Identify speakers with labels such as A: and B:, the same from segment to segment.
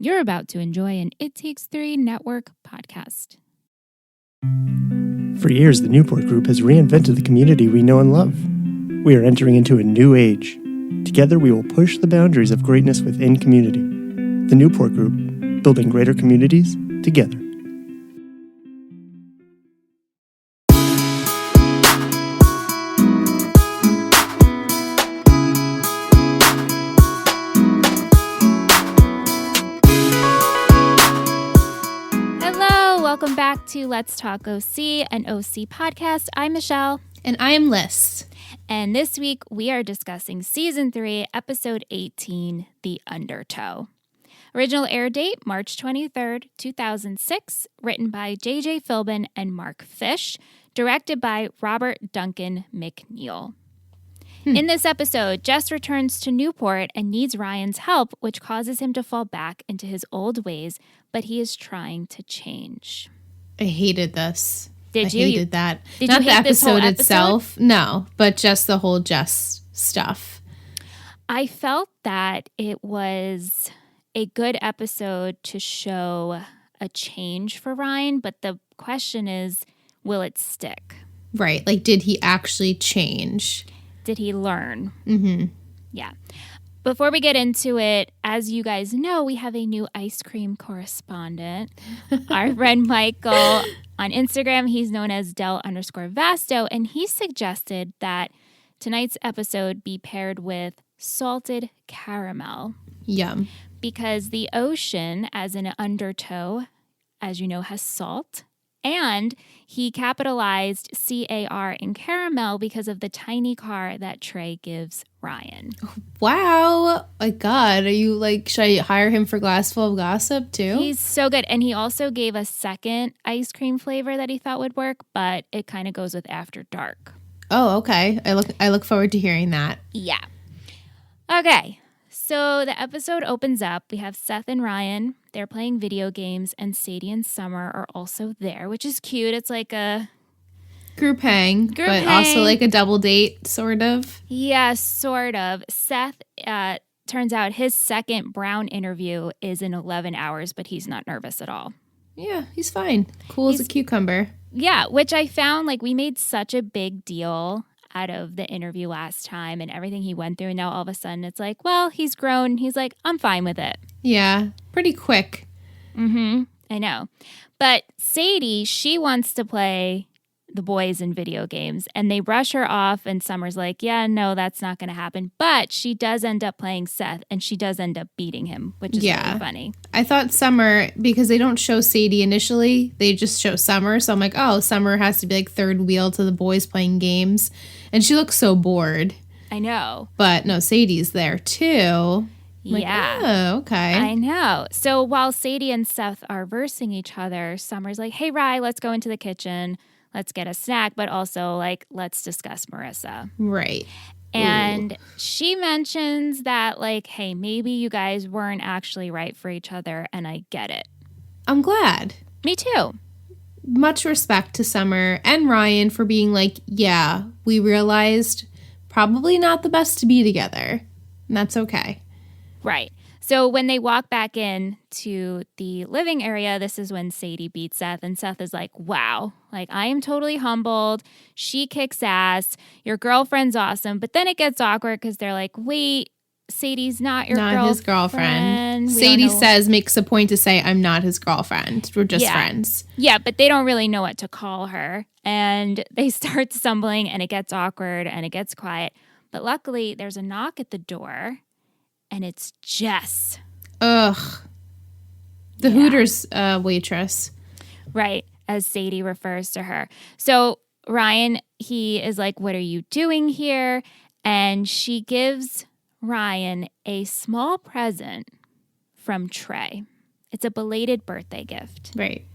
A: You're about to enjoy an It Takes Three Network podcast.
B: For years, the Newport Group has reinvented the community we know and love. We are entering into a new age. Together, we will push the boundaries of greatness within community. The Newport Group, building greater communities together.
A: Welcome back to Let's Talk OC, an OC podcast. I'm Michelle.
C: And I am Liz.
A: And this week we are discussing Season 3, Episode 18, The Undertow. Original air date, March 23rd, 2006. Written by J.J. Philbin and Mark Fish. Directed by Robert Duncan McNeil. In this episode, Jess returns to Newport and needs Ryan's help, which causes him to fall back into his old ways, but he is trying to change.
C: I hated this.
A: I
C: hated that.
A: Did
C: Not
A: you
C: the
A: hate this whole
C: episode itself. No, but just the whole Jess stuff.
A: I felt that it was a good episode to show a change for Ryan, but the question is, will it stick?
C: Right. Like, did he actually change?
A: Did he learn?
C: Mm-hmm.
A: Yeah. Before we get into it, as you guys know, we have a new ice cream correspondent. Our friend Michael on Instagram, he's known as Del_Vasto, and he suggested that tonight's episode be paired with salted caramel.
C: Yum.
A: Because the ocean, as in Undertow, as you know, has salt. And he capitalized CAR in caramel because of the tiny car that Trey gives Ryan.
C: Wow. My God. Are you like, should I hire him for Glassful of Gossip too?
A: He's so good. And he also gave a second ice cream flavor that he thought would work, but it kind of goes with After Dark.
C: Oh, okay. I look forward to hearing that.
A: Yeah. Okay. So the episode opens up. We have Seth and Ryan. They're playing video games, and Sadie and Summer are also there, which is cute. It's like a
C: group hang, also like a double date, sort of.
A: Yeah, sort of. Seth, turns out his second Brown interview is in 11 hours, but he's not nervous at all.
C: Yeah, he's fine. Cool as a cucumber.
A: Yeah, which I found, like, we made such a big deal out of the interview last time and everything he went through. And now all of a sudden it's like, well, he's grown. He's like, I'm fine with it.
C: Yeah, pretty quick.
A: Mm-hmm. I know. But Sadie, she wants to play the boys in video games, and they brush her off, and Summer's like, yeah, no, that's not going to happen. But she does end up playing Seth, and she does end up beating him, which is really funny.
C: I thought Summer, because they don't show Sadie initially, they just show Summer. So I'm like, oh, Summer has to be like third wheel to the boys playing games. And she looks so bored.
A: I know.
C: But no, Sadie's there too.
A: Yeah.
C: Like, oh, okay.
A: I know. So while Sadie and Seth are versing each other, Summer's like, hey, Rye, let's go into the kitchen. Let's get a snack, but also, like, let's discuss Marissa.
C: Right.
A: And she mentions that, like, hey, maybe you guys weren't actually right for each other, and I get it.
C: I'm glad.
A: Me too.
C: Much respect to Summer and Ryan for being like, yeah, we realized probably not the best to be together. And that's okay.
A: Right. So when they walk back in to the living area, this is when Sadie beats Seth. And Seth is like, wow, like, I am totally humbled. She kicks ass. Your girlfriend's awesome. But then it gets awkward because they're like, wait, Sadie's not his girlfriend.
C: Sadie makes a point to say, I'm not his girlfriend. We're just friends.
A: Yeah, but they don't really know what to call her. And they start stumbling, and it gets awkward, and it gets quiet. But luckily, there's a knock at the door. And it's Jess.
C: Ugh. The Hooters waitress.
A: Right, as Sadie refers to her. So Ryan, he is like, what are you doing here? And she gives Ryan a small present from Trey. It's a belated birthday gift.
C: Right.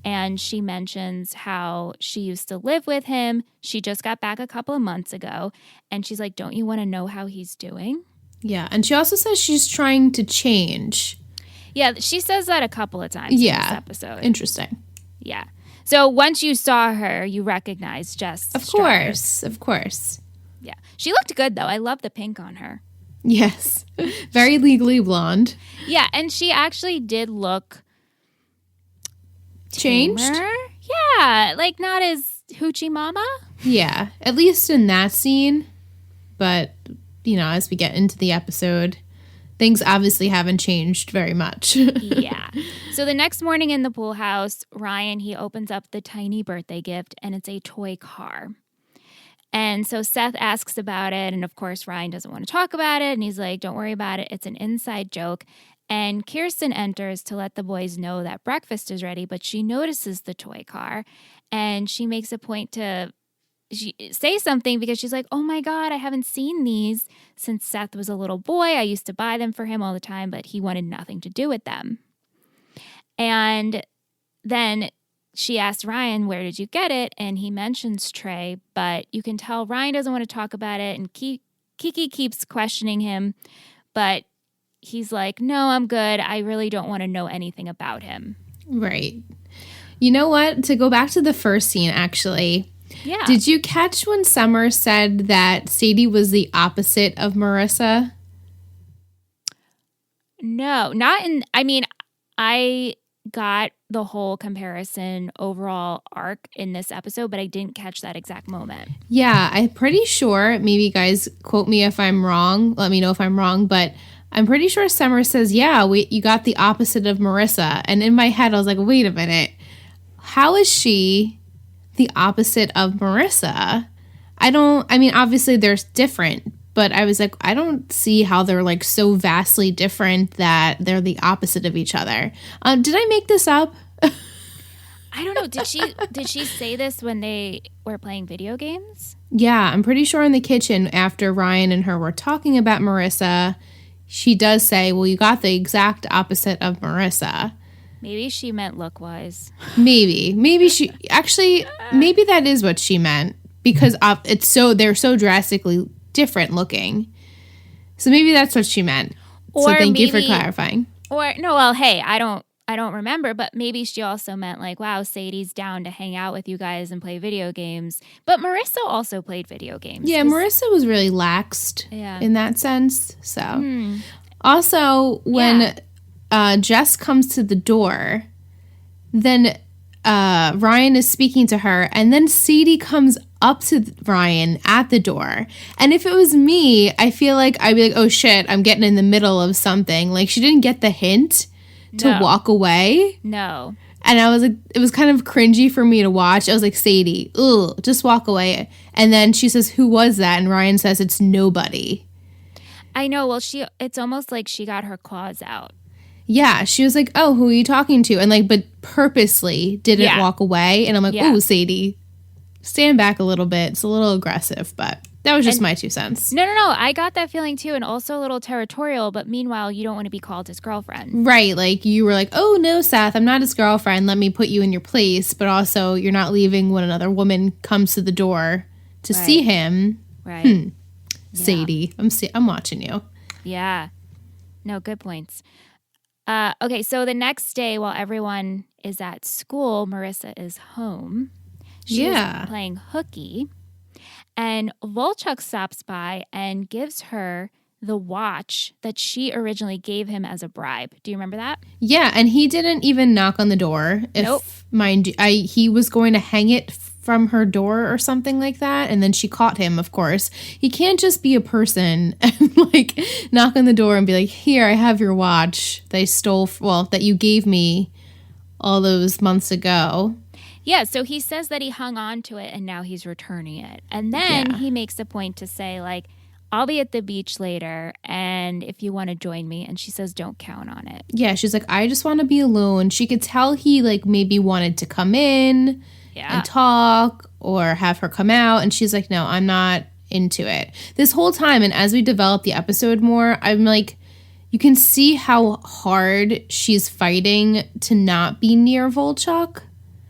A: And she mentions how she used to live with him. She just got back a couple of months ago. And she's like, don't you want to know how he's doing?
C: Yeah, and she also says she's trying to change.
A: Yeah, she says that a couple of times in this episode.
C: Interesting.
A: Yeah. So once you saw her, you recognized Jess.
C: Of course.
A: Yeah. She looked good, though. I love the pink on her.
C: Yes. Very Legally Blonde.
A: Yeah, and she actually did look
C: Changed?
A: tamer. Yeah, like not as hoochie mama.
C: Yeah, at least in that scene. But, as we get into the episode, things obviously haven't changed very much.
A: Yeah. So the next morning in the pool house, Ryan, he opens up the tiny birthday gift, and it's a toy car. And so Seth asks about it, and of course Ryan doesn't want to talk about it, and he's like, don't worry about it, it's an inside joke. And Kirsten enters to let the boys know that breakfast is ready, but she notices the toy car, and she makes a point to say something because she's like, oh my God, I haven't seen these since Seth was a little boy. I used to buy them for him all the time, but he wanted nothing to do with them. And then she asks Ryan, where did you get it? And he mentions Trey, but you can tell Ryan doesn't want to talk about it. And Kiki keeps questioning him, but he's like, no, I'm good. I really don't want to know anything about him.
C: Right. You know what? To go back to the first scene, actually.
A: Yeah.
C: Did you catch when Summer said that Sadie was the opposite of Marissa?
A: No, not in, I mean, I got the whole comparison overall arc in this episode, but I didn't catch that exact moment.
C: Yeah, I'm pretty sure, maybe you guys quote me if I'm wrong, let me know if I'm wrong, but I'm pretty sure Summer says, yeah, you got the opposite of Marissa. And in my head, I was like, wait a minute. How is she the opposite of Marissa? Obviously they're different, but I was like, I don't see how they're like so vastly different that they're the opposite of each other. Did I make this up?
A: I don't know. Did she say this when they were playing video games?
C: Yeah, I'm pretty sure in the kitchen after Ryan and her were talking about Marissa, she does say, well, you got the exact opposite of Marissa.
A: Maybe she meant look-wise.
C: Maybe she actually, maybe that is what she meant because they're so drastically different looking. So maybe that's what she meant.
A: Or
C: so thank you for clarifying.
A: Or no, well, hey, I don't remember, but maybe she also meant like, wow, Sadie's down to hang out with you guys and play video games. But Marissa also played video games.
C: Yeah, Marissa was really laxed in that sense. So also when Jess comes to the door, then Ryan is speaking to her, and then Sadie comes up to Ryan at the door. And if it was me, I feel like I'd be like, oh shit, I'm getting in the middle of something. Like she didn't get the hint to walk away.
A: No.
C: And I was like, it was kind of cringy for me to watch. I was like, Sadie, ugh, just walk away. And then she says, who was that? And Ryan says, it's nobody.
A: I know. Well, it's almost like she got her claws out.
C: Yeah, she was like, oh, who are you talking to? And like, but purposely didn't walk away. And I'm like, oh, Sadie, stand back a little bit. It's a little aggressive, but that was just my 2 cents.
A: No. I got that feeling too. And also a little territorial, but meanwhile, you don't want to be called his girlfriend.
C: Right. Like you were like, oh no, Seth, I'm not his girlfriend. Let me put you in your place. But also you're not leaving when another woman comes to the door to see him.
A: Right.
C: Sadie, I'm watching you.
A: Yeah. No, good points. Okay, so the next day while everyone is at school, Marissa is home. She's playing hooky. And Volchuk stops by and gives her the watch that she originally gave him as a bribe. Do you remember that?
C: Yeah, and he didn't even knock on the door.
A: Nope.
C: Mind you, he was going to hang it from her door or something like that, and then she caught him, of course. He can't just be a person and like knock on the door and be like, here, I have your watch that I stole, that you gave me all those months ago.
A: Yeah, so he says that he hung on to it and now he's returning it. And then he makes a point to say, like, I'll be at the beach later, and if you want to join me. And she says, don't count on it.
C: Yeah, she's like, I just want to be alone. She could tell he like maybe wanted to come in and talk or have her come out. And she's like, no, I'm not into it. This whole time, and as we develop the episode more, I'm like, you can see how hard she's fighting to not be near Volchuk.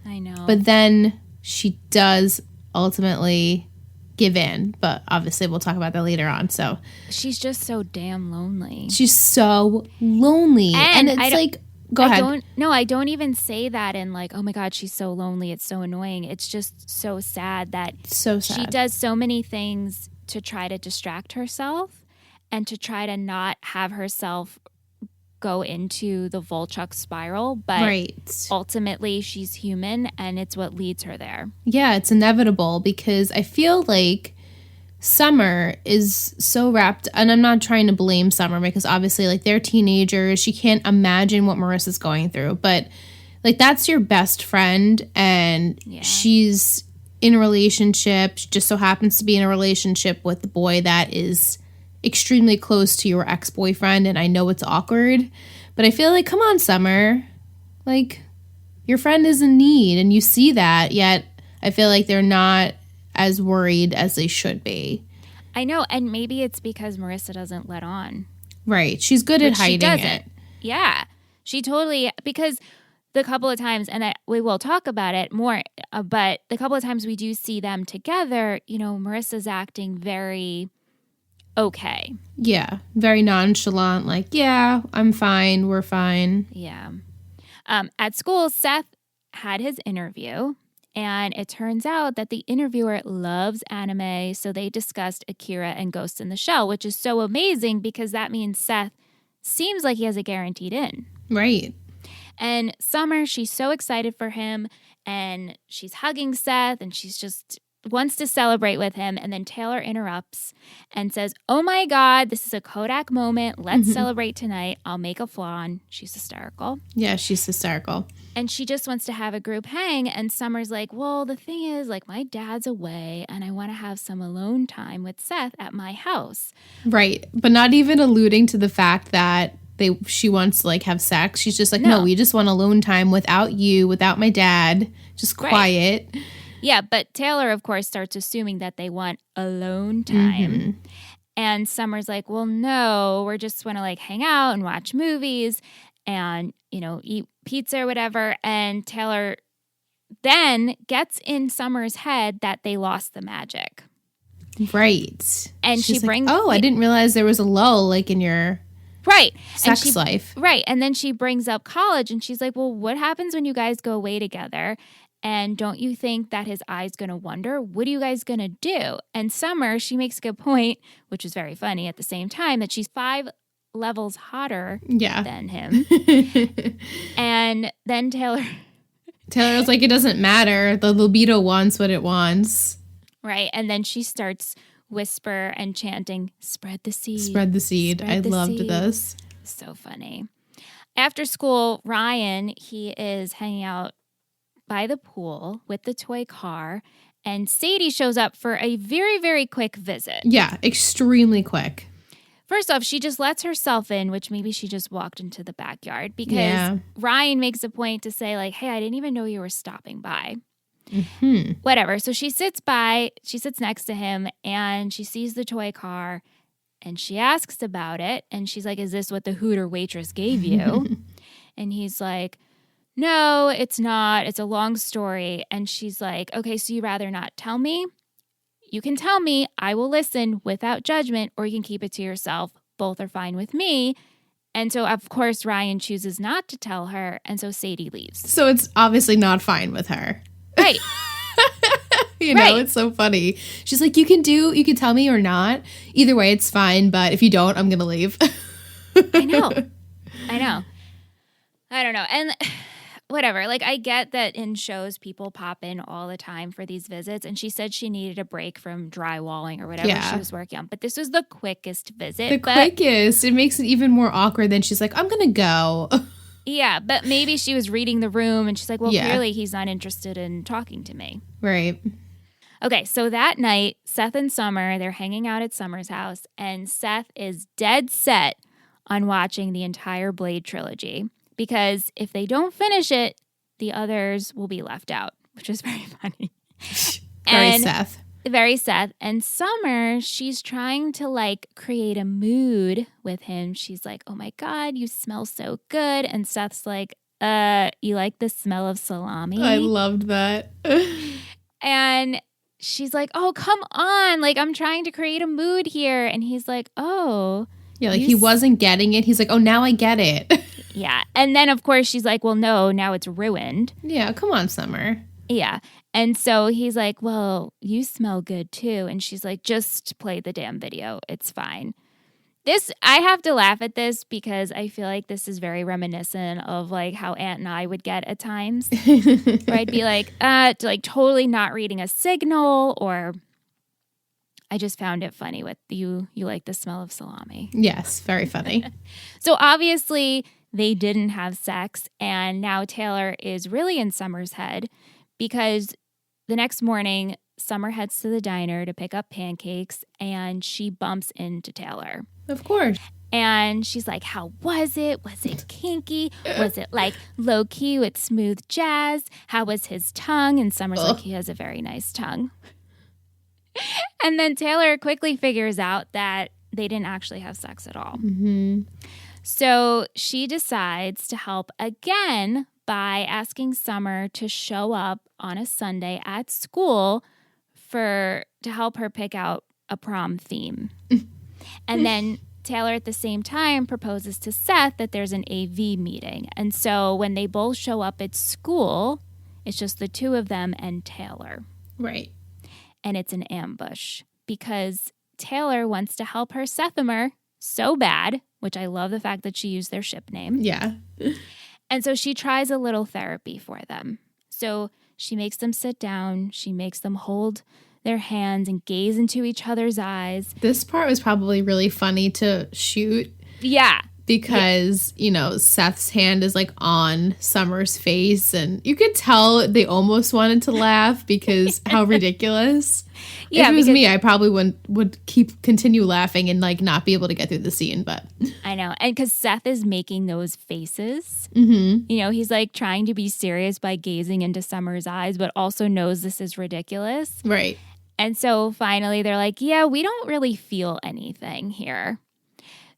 A: I know.
C: But then she does ultimately give in. But obviously we'll talk about that later on. So
A: she's just so damn lonely.
C: She's so lonely. And it's like, go ahead.
A: I don't even say that in like, oh my God, she's so lonely. It's so annoying. It's just so sad that
C: she
A: does so many things to try to distract herself. and to try to not have herself go into the Volchok spiral. But
C: Right.
A: ultimately, she's human, and it's what leads her there.
C: Yeah, it's inevitable because I feel like Summer is so wrapped, and I'm not trying to blame Summer because obviously, like, they're teenagers. She can't imagine what Marissa's going through, but like, that's your best friend, and she's in a relationship. She just so happens to be in a relationship with the boy that is extremely close to your ex-boyfriend, and I know it's awkward, but I feel like, come on, Summer, like, your friend is in need, and you see that, yet I feel like they're not as worried as they should be.
A: I know, and maybe it's because Marissa doesn't let on.
C: Right. She's good at hiding it.
A: Yeah. She totally, because the couple of times, and we will talk about it more, but the couple of times we do see them together, you know, Marissa's acting very okay.
C: Yeah. Very nonchalant, like, yeah, I'm fine, we're fine.
A: Yeah. At school, Seth had his interview, and it turns out that the interviewer loves anime, so they discussed Akira and Ghost in the Shell, which is so amazing because that means Seth seems like he has a guaranteed in.
C: Right.
A: And Summer, she's so excited for him, and she's hugging Seth, and she's just wants to celebrate with him. And then Taylor interrupts and says, "Oh my God, this is a Kodak moment. Let's celebrate tonight. I'll make a flan." She's hysterical.
C: Yeah, she's hysterical.
A: And she just wants to have a group hang. And Summer's like, well, the thing is, like, my dad's away, and I want to have some alone time with Seth at my house.
C: Right. But not even alluding to the fact that she wants to, like, have sex. She's just like, no, we just want alone time without you, without my dad, just quiet.
A: Right. Yeah, but Taylor, of course, starts assuming that they want alone time. And Summer's like, well, no, we're just want to, like, hang out and watch movies and, you know, eat pizza or whatever. And Taylor then gets in Summer's head that they lost the magic.
C: Right.
A: And
C: she's
A: she brings...
C: like, oh, I didn't realize there was a lull, like, in your...
A: Right.
C: Sex life.
A: Right. And then she brings up college, and she's like, well, what happens when you guys go away together? And don't you think that his eye's going to wonder? What are you guys going to do? And Summer, she makes a good point, which is very funny at the same time, that she's 5 levels hotter than him. And then Taylor
C: was like, it doesn't matter. The libido wants what it wants.
A: Right. And then she starts whisper and chanting, "Spread the seed.
C: Spread the seed." I loved this.
A: So funny. After school, Ryan, he is hanging out by the pool with the toy car, and Sadie shows up for a very, very quick visit.
C: Yeah, extremely quick.
A: First off, she just lets herself in, which maybe she just walked into the backyard, because Ryan makes a point to say, like, hey, I didn't even know you were stopping by. Whatever. So she sits next to him, and she sees the toy car, and she asks about it, and she's like, is this what the Hooter waitress gave you? And he's like, no, it's not. It's a long story. And she's like, okay, so you'd rather not tell me? You can tell me. I will listen without judgment, or you can keep it to yourself. Both are fine with me. And so, of course, Ryan chooses not to tell her, and so Sadie leaves.
C: So it's obviously not fine with her.
A: Right.
C: You know, it's so funny. She's like, you can tell me or not. Either way, it's fine, but if you don't, I'm going to leave.
A: I know. I don't know. And whatever. Like, I get that in shows people pop in all the time for these visits, and she said she needed a break from drywalling or whatever she was working on. But this was the quickest visit.
C: Quickest. It makes it even more awkward than she's like, I'm going to go.
A: Yeah, but maybe she was reading the room, and she's like, well, clearly he's not interested in talking to me.
C: Right.
A: Okay, so that night, Seth and Summer, they're hanging out at Summer's house, and Seth is dead set on watching the entire Blade trilogy, because if they don't finish it, the others will be left out, which is very funny. Very Seth. And Summer, she's trying to, like, create a mood with him. She's like, oh my God, you smell so good. And Seth's like, you like the smell of salami?
C: I loved that.
A: And she's like, oh, come on. Like, I'm trying to create a mood here. And he's like, oh.
C: Yeah, like he wasn't getting it. He's like, oh, now I get it.
A: Yeah. And then, of course, she's like, well, no, now it's ruined.
C: Yeah, come on, Summer.
A: Yeah. And so he's like, well, you smell good too. And she's like, just play the damn video. It's fine. I have to laugh at this because I feel like this is very reminiscent of like how Aunt and I would get at times. Where I'd be like, totally not reading a signal, or I just found it funny with you like the smell of salami.
C: Yes, very funny.
A: So obviously they didn't have sex, and now Taylor is really in Summer's head because the next morning Summer heads to the diner to pick up pancakes, and she bumps into Taylor.
C: Of course.
A: And she's like, how was it? Was it kinky? Was it like low key with smooth jazz? How was his tongue? And Summer's like, he has a very nice tongue. And then Taylor quickly figures out that they didn't actually have sex at all.
C: Mm-hmm.
A: So she decides to help again by asking Summer to show up on a Sunday at school to help her pick out a prom theme. And then Taylor at the same time proposes to Seth that there's an AV meeting. And so when they both show up at school, it's just the two of them and Taylor.
C: Right.
A: And it's an ambush because Taylor wants to help her Sethimer so bad, which I love the fact that she used their ship name.
C: Yeah.
A: And so she tries a little therapy for them. So she makes them sit down. She makes them hold their hands and gaze into each other's eyes.
C: This part was probably really funny to shoot.
A: Yeah.
C: Because, Seth's hand is like on Summer's face, and you could tell they almost wanted to laugh because how ridiculous.
A: Yeah,
C: if it was me, I probably would continue laughing and like not be able to get through the scene. But
A: I know. And because Seth is making those faces,
C: mm-hmm.
A: He's like trying to be serious by gazing into Summer's eyes, but also knows this is ridiculous.
C: Right.
A: And so finally they're like, yeah, we don't really feel anything here.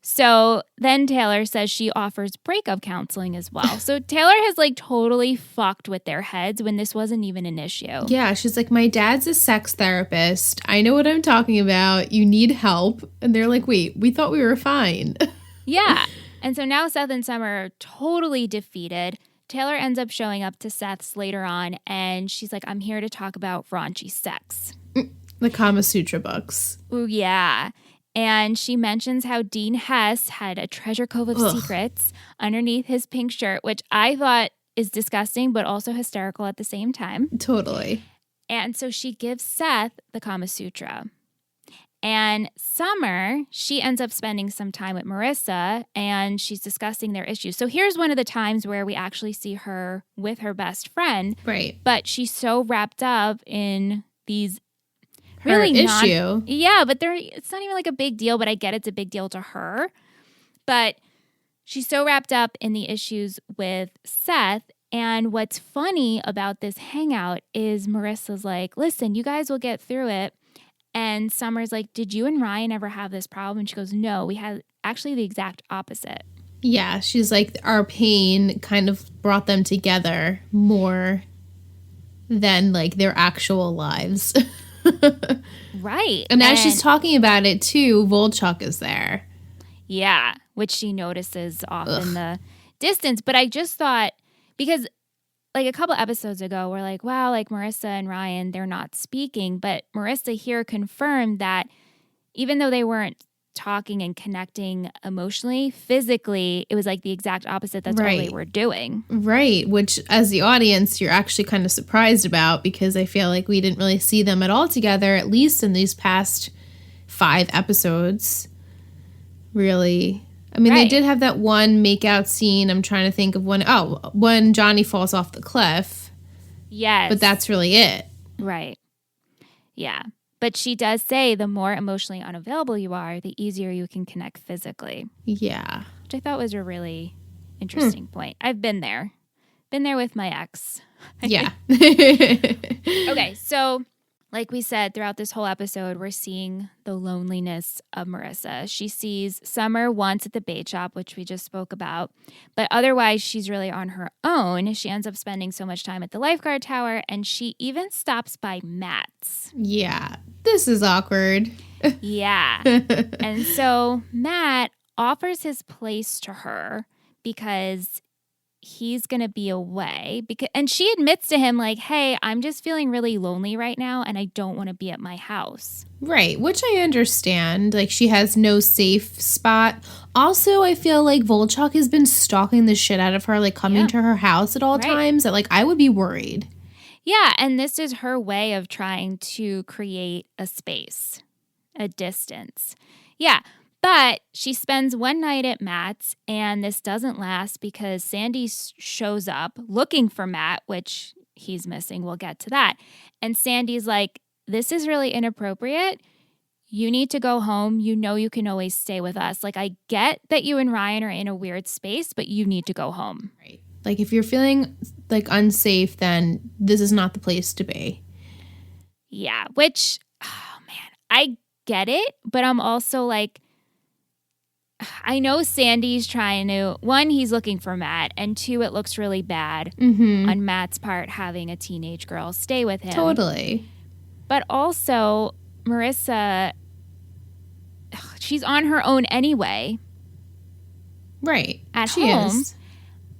A: So then Taylor says she offers breakup counseling as well. So Taylor has like totally fucked with their heads when this wasn't even an issue.
C: Yeah, she's like, my dad's a sex therapist. I know what I'm talking about. You need help. And they're like, wait, we thought we were fine.
A: Yeah. And so now Seth and Summer are totally defeated. Taylor ends up showing up to Seth's later on, and she's like, I'm here to talk about raunchy sex.
C: The Kama Sutra books.
A: Ooh, yeah. And she mentions how Dean Hess had a treasure trove of secrets underneath his pink shirt, which I thought is disgusting, but also hysterical at the same time.
C: Totally.
A: And so she gives Seth the Kama Sutra. And Summer, she ends up spending some time with Marissa, and she's discussing their issues. So here's one of the times where we actually see her with her best friend.
C: Right.
A: But she's so wrapped up in these
C: her
A: really
C: issue.
A: Yeah, but it's not even like a big deal, but I get it's a big deal to her. But she's so wrapped up in the issues with Seth. And what's funny about this hangout is Marissa's like, listen, you guys will get through it. And Summer's like, did you and Ryan ever have this problem? And she goes, no, we had actually the exact opposite.
C: Yeah, she's like, our pain kind of brought them together more than like their actual lives.
A: Right.
C: And as she's talking about it too, Volchok is there.
A: Yeah, which she notices off in the distance. But I just thought, because like a couple episodes ago, we're like, wow, like Marissa and Ryan, they're not speaking. But Marissa here confirmed that even though they weren't talking and connecting emotionally, physically, it was like the exact opposite. That's all they were doing.
C: Right, which as the audience, you're actually kind of surprised about, because I feel like we didn't really see them at all together, at least in these past 5 episodes. Really. I mean, they did have that one makeout scene. I'm trying to think of when Johnny falls off the cliff.
A: Yes.
C: But that's really it.
A: Right. Yeah. But she does say the more emotionally unavailable you are, the easier you can connect physically.
C: Yeah.
A: Which I thought was a really interesting point. I've been there. Been there with my ex.
C: Yeah.
A: Okay, so like we said, throughout this whole episode, we're seeing the loneliness of Marissa. She sees Summer once at the bait shop, which we just spoke about. But otherwise, she's really on her own. She ends up spending so much time at the lifeguard tower, and she even stops by Matt's.
C: Yeah. This is awkward.
A: Yeah. And so Matt offers his place to her because he's going to be away and she admits to him like, hey, I'm just feeling really lonely right now and I don't want to be at my house.
C: Right, which I understand. Like, she has no safe spot. Also, I feel like Volchok has been stalking the shit out of her, like coming to her house at all times, that like I would be worried.
A: Yeah, and this is her way of trying to create a space, a distance. Yeah, but she spends one night at Matt's, and this doesn't last because Sandy shows up looking for Matt, which he's missing. We'll get to that. And Sandy's like, this is really inappropriate. You need to go home. You know you can always stay with us. Like, I get that you and Ryan are in a weird space, but you need to go home.
C: Right. Like, if you're feeling, like, unsafe, then this is not the place to be.
A: Yeah, which, oh, man, I get it, but I'm also like, I know Sandy's trying to, one, he's looking for Matt, and two, it looks really bad on Matt's part having a teenage girl stay with him.
C: Totally.
A: But also, Marissa, she's on her own anyway.
C: Right.
A: At
C: she
A: home.
C: Is.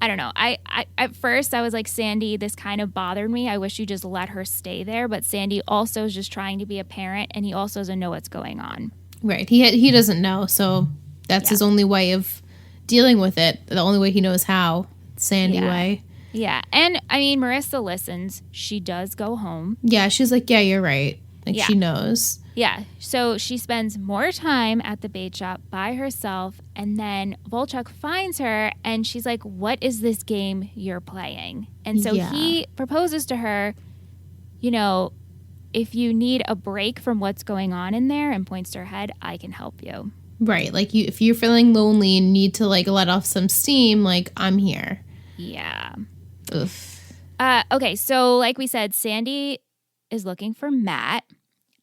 A: I don't know. I at first I was like, Sandy, this kind of bothered me. I wish you just let her stay there. But Sandy also is just trying to be a parent, and he also doesn't know what's going on.
C: Right. He doesn't know, so that's his only way of dealing with it. The only way he knows how. Sandy way.
A: Yeah. And I mean, Marissa listens. She does go home.
C: Yeah, she's like, yeah, you're right. Like, she knows.
A: Yeah. So she spends more time at the bait shop by herself, and then Volchok finds her, and she's like, what is this game you're playing? And so he proposes to her, you know, if you need a break from what's going on in there, and points to her head, I can help you.
C: Right. Like, if you're feeling lonely and need to, like, let off some steam, like, I'm here.
A: Yeah.
C: Oof.
A: Okay. So like we said, Sandy is looking for Matt.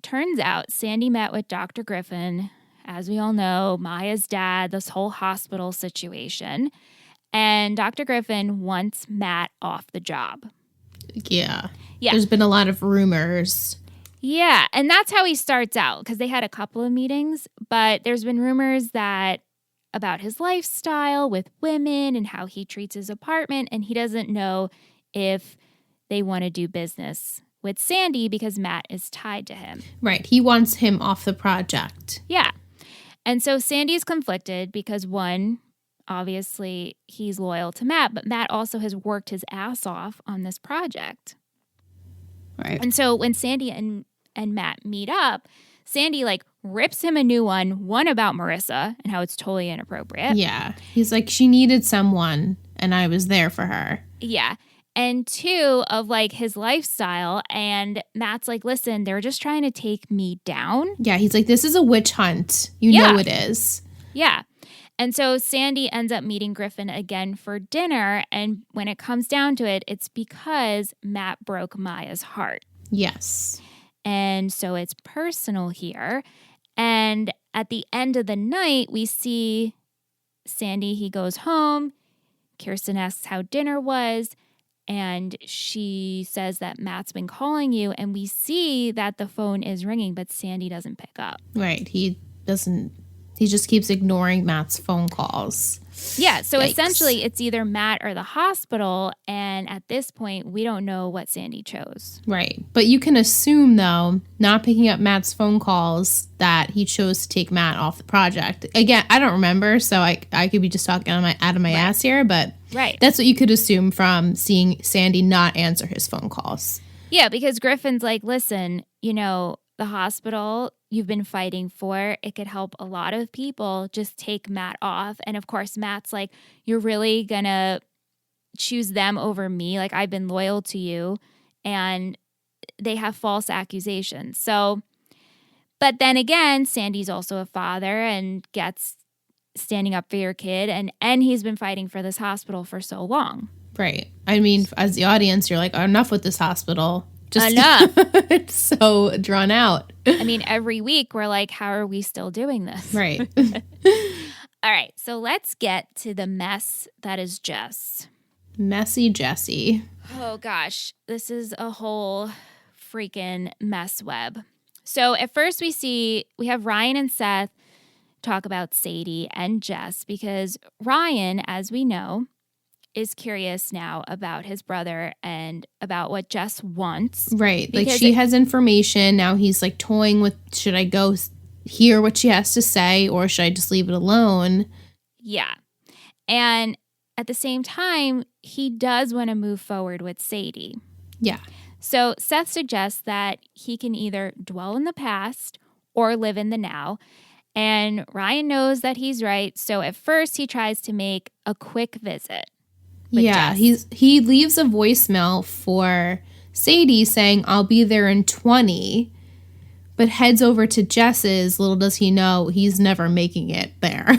A: Turns out Sandy met with Dr. Griffin, as we all know, Maya's dad, this whole hospital situation. And Dr. Griffin wants Matt off the job.
C: Yeah. There's been a lot of rumors.
A: Yeah. And that's how he starts out, because they had a couple of meetings. But there's been rumors that about his lifestyle with women and how he treats his apartment. And he doesn't know if they want to do business with Sandy because Matt is tied to him.
C: Right. He wants him off the project.
A: Yeah. And so Sandy's conflicted because, one, obviously he's loyal to Matt, but Matt also has worked his ass off on this project.
C: Right.
A: And so when Sandy and Matt meet up, Sandy like rips him a new one about Marissa and how it's totally inappropriate.
C: Yeah. He's like, she needed someone and I was there for her.
A: Yeah. And two, of like his lifestyle. And Matt's like, listen, they're just trying to take me down.
C: Yeah, he's like, this is a witch hunt. You know it is.
A: Yeah. And so Sandy ends up meeting Griffin again for dinner. And when it comes down to it, it's because Matt broke Maya's heart.
C: Yes.
A: And so it's personal here. And at the end of the night, we see Sandy, he goes home. Kirsten asks how dinner was. And she says that Matt's been calling you, and we see that the phone is ringing, but Sandy doesn't pick up.
C: Right. He just keeps ignoring Matt's phone calls.
A: Yeah. So
C: Yikes.
A: Essentially, it's either Matt or the hospital. And at this point, we don't know what Sandy chose.
C: Right. But you can assume, though, not picking up Matt's phone calls, that he chose to take Matt off the project. Again, I don't remember, so I could be just talking out of my ass here, but that's what you could assume from seeing Sandy not answer his phone calls.
A: Yeah, because Griffin's like, listen, you know, the hospital you've been fighting for, it could help a lot of people. Just take Matt off. And of course, Matt's like, you're really going to choose them over me? Like, I've been loyal to you. And they have false accusations. So, but then again, Sandy's also a father and gets standing up for your kid. And he's been fighting for this hospital for so long.
C: Right. I mean, as the audience, you're like, enough with this hospital. Just
A: enough.
C: It's so drawn out.
A: I mean, every week we're like, how are we still doing this?
C: Right.
A: All right. So let's get to the mess that is Jess.
C: Messy Jessie.
A: Oh, gosh. This is a whole freaking mess web. So at first we have Ryan and Seth talk about Sadie and Jess because Ryan, as we know, is curious now about his brother and about what Jess wants.
C: Right. Like she has information. Now he's like toying with, should I go hear what she has to say or should I just leave it alone?
A: Yeah. And at the same time, he does want to move forward with Sadie.
C: Yeah.
A: So Seth suggests that he can either dwell in the past or live in the now. And Ryan knows that he's right. So at first he tries to make a quick visit.
C: Yeah,
A: Jess.
C: he leaves a voicemail for Sadie saying, I'll be there in 20, but heads over to Jess's. Little does he know he's never making it there.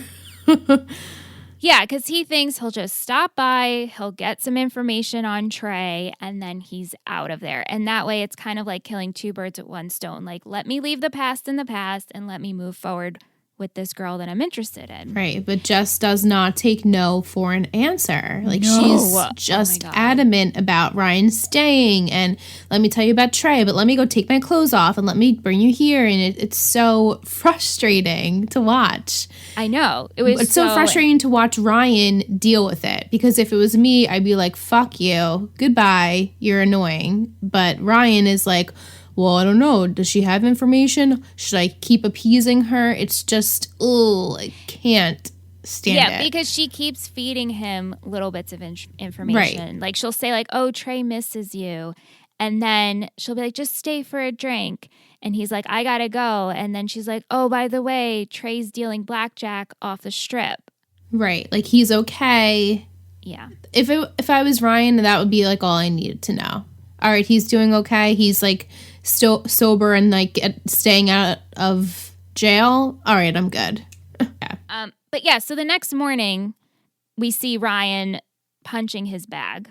A: Yeah, because he thinks he'll just stop by, he'll get some information on Trey, and then he's out of there. And that way it's kind of like killing two birds with one stone. Like, let me leave the past in the past and let me move forward with this girl that I'm interested in.
C: Right, but Jess does not take no for an answer. Like,
A: No.
C: she's just adamant about Ryan staying, and let me tell you about Trey, but let me go take my clothes off and let me bring you here. And it's so frustrating to watch.
A: I know. It's
C: so frustrating to watch Ryan deal with it, because if it was me, I'd be like, fuck you, goodbye, you're annoying. But Ryan is like, well, I don't know. Does she have information? Should I keep appeasing her? It's just, I can't stand it.
A: Yeah, because she keeps feeding him little bits of information.
C: Right.
A: Like, she'll say, like, oh, Trey misses you. And then she'll be like, just stay for a drink. And he's like, I gotta go. And then she's like, oh, by the way, Trey's dealing blackjack off the strip.
C: Right. Like, he's okay.
A: Yeah.
C: If I was Ryan, that would be, like, all I needed to know. All right, he's doing okay. He's, like, still sober and, like, staying out of jail. All right, I'm good. Yeah.
A: But, yeah, so the next morning, we see Ryan punching his bag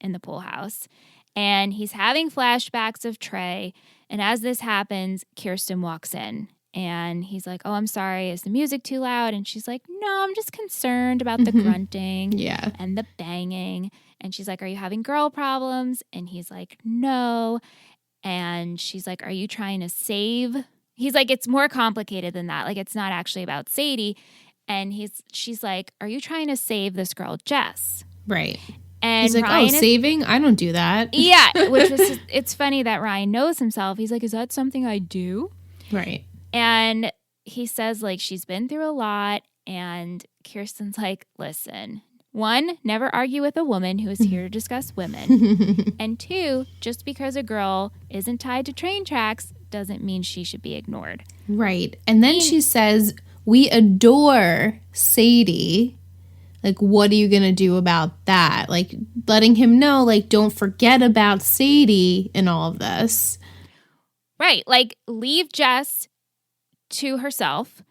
A: in the pool house. And he's having flashbacks of Trey. And as this happens, Kirsten walks in. And he's like, oh, I'm sorry. Is the music too loud? And she's like, no, I'm just concerned about the grunting and the banging. And she's like, are you having girl problems? And he's like, no. And she's like, are you trying to save? He's like, it's more complicated than that. Like, it's not actually about Sadie. And she's like, are you trying to save this girl, Jess?
C: Right.
A: And
C: he's like,
A: Ryan
C: saving? I don't do that.
A: Yeah, it's funny that Ryan knows himself. He's like, is that something I do?
C: Right.
A: And he says, like, she's been through a lot. And Kirsten's like, listen, 1, never argue with a woman who is here to discuss women. And 2, just because a girl isn't tied to train tracks doesn't mean she should be ignored.
C: Right. And then she says, we adore Sadie. Like, what are you going to do about that? Like, letting him know, like, don't forget about Sadie in all of this.
A: Right. Like, leave Jess to herself.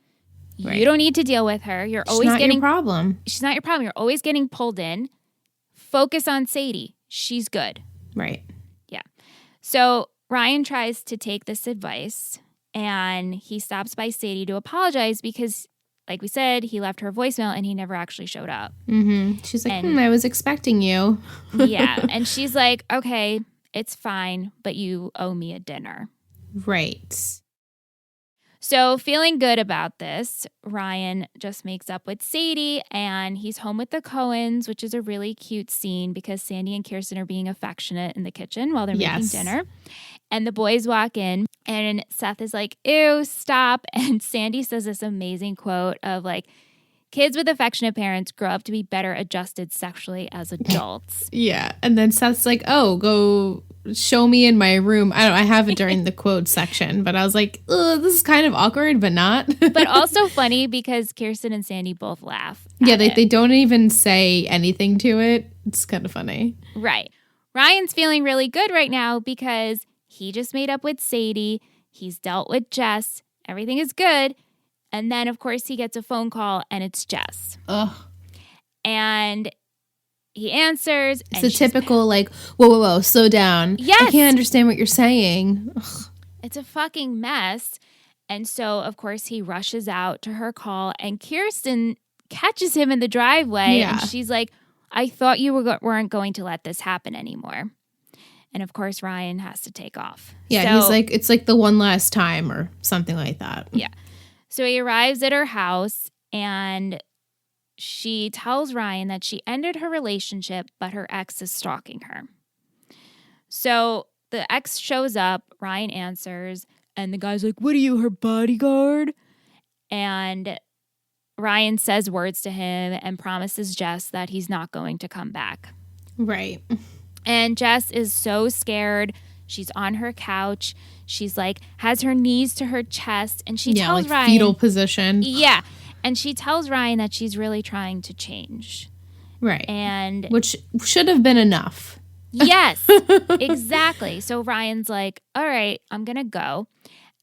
C: Right.
A: You don't need to deal with her. She's not your
C: problem.
A: She's not your problem. You're always getting pulled in. Focus on Sadie. She's good.
C: Right.
A: Yeah. So Ryan tries to take this advice, and he stops by Sadie to apologize because, like we said, he left her a voicemail and he never actually showed up.
C: Mm-hmm. She's like, I was expecting you.
A: Yeah. And she's like, okay, it's fine, but you owe me a dinner.
C: Right.
A: So feeling good about this, Ryan just makes up with Sadie, and he's home with the Cohens, which is a really cute scene because Sandy and Kirsten are being affectionate in the kitchen while they're making dinner. And the boys walk in, and Seth is like, ew, stop. And Sandy says this amazing quote of like, kids with affectionate parents grow up to be better adjusted sexually as adults.
C: Yeah. And then Seth's like, oh, go show me in my room. I have it during the quote section, but I was like, this is kind of awkward, but not.
A: But also funny because Kirsten and Sandy both laugh.
C: Yeah, they don't even say anything to it. It's kind of funny.
A: Right. Ryan's feeling really good right now because he just made up with Sadie. He's dealt with Jess. Everything is good. And then, of course, he gets a phone call and it's Jess.
C: Ugh.
A: And he answers.
C: It's a typical, like, whoa, slow down.
A: Yes.
C: I can't understand what you're saying. Ugh.
A: It's a fucking mess. And so, of course, he rushes out to her call, and Kirsten catches him in the driveway.
C: Yeah.
A: And she's like, I thought you weren't going to let this happen anymore. And, of course, Ryan has to take off.
C: Yeah, he's like, it's like the one last time or something like that.
A: Yeah. So he arrives at her house, and she tells Ryan that she ended her relationship, but her ex is stalking her. So the ex shows up, Ryan answers, and the guy's like, "What are you, her bodyguard?" And Ryan says words to him and promises Jess that he's not going to come back.
C: Right.
A: And Jess is so scared. She's on her couch. She's like, has her knees to her chest. And she tells
C: like
A: Ryan.
C: Fetal position.
A: Yeah. And she tells Ryan that she's really trying to change.
C: Right.
A: And
C: which should have been enough.
A: Yes, exactly. So Ryan's like, all right, I'm going to go.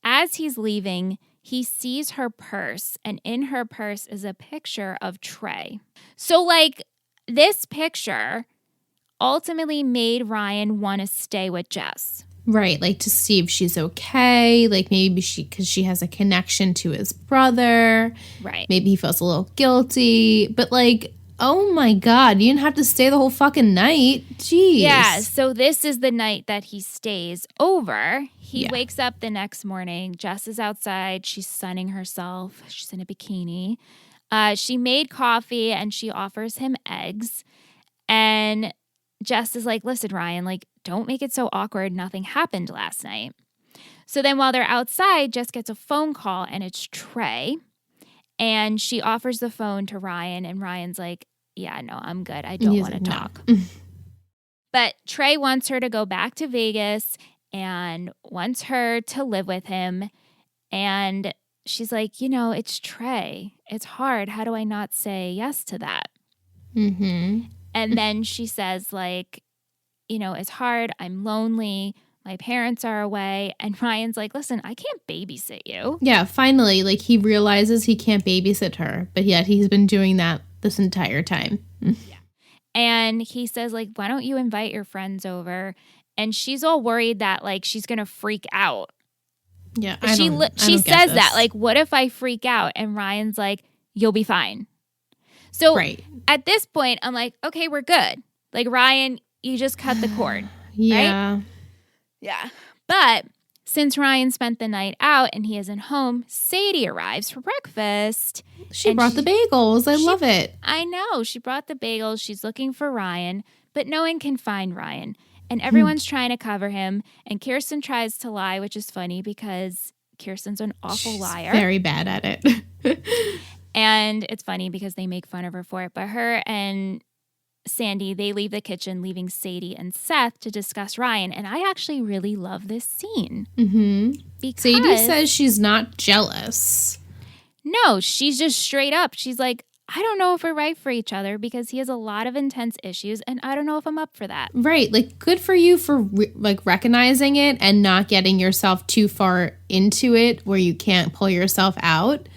A: As he's leaving, he sees her purse, and in her purse is a picture of Trey. So, like, this picture ultimately made Ryan want to stay with Jess.
C: Right, like to see if she's okay, like maybe because she has a connection to his brother.
A: Right.
C: Maybe he feels a little guilty, but like, oh my God, you didn't have to stay the whole fucking night. Jeez.
A: Yeah, so this is the night that he stays over. He wakes up the next morning. Jess is outside. She's sunning herself. She's in a bikini. She made coffee and she offers him eggs. And Jess is like, listen, Ryan, like, don't make it so awkward. Nothing happened last night. So then while they're outside, Jess gets a phone call and it's Trey. And she offers the phone to Ryan and Ryan's like, yeah, no, I'm good. I don't want to talk. But Trey wants her to go back to Vegas and wants her to live with him. And she's like, you know, it's Trey. It's hard. How do I not say yes to that?
C: Mm-hmm.
A: And then she says, like, you know, it's hard. I'm lonely. My parents are away. And Ryan's like, listen, I can't babysit you.
C: Yeah, finally, like he realizes he can't babysit her, but yet he's been doing that this entire time.
A: Yeah. And he says, like, why don't you invite your friends over? And she's all worried that, like, she's going to freak out.
C: Yeah,
A: she says that, like, what if I freak out? And Ryan's like, you'll be fine. So at this point, I'm like, okay, we're good. Like, Ryan, you just cut the cord.
C: Yeah.
A: Right? Yeah. But since Ryan spent the night out and he isn't home, Sadie arrives for breakfast.
C: She brought the bagels. I love it.
A: I know. She brought the bagels. She's looking for Ryan, but no one can find Ryan. And everyone's trying to cover him. And Kirsten tries to lie, which is funny because Kirsten's an awful liar.
C: Very bad at it.
A: And it's funny because they make fun of her for it. But her and Sandy, they leave the kitchen, leaving Sadie and Seth to discuss Ryan. And I actually really love this scene.
C: Mm-hmm.
A: Because
C: Sadie says she's not jealous.
A: No, she's just straight up. She's like, I don't know if we're right for each other because he has a lot of intense issues and I don't know if I'm up for that.
C: Right. Like, good for you for recognizing it and not getting yourself too far into it where you can't pull yourself out.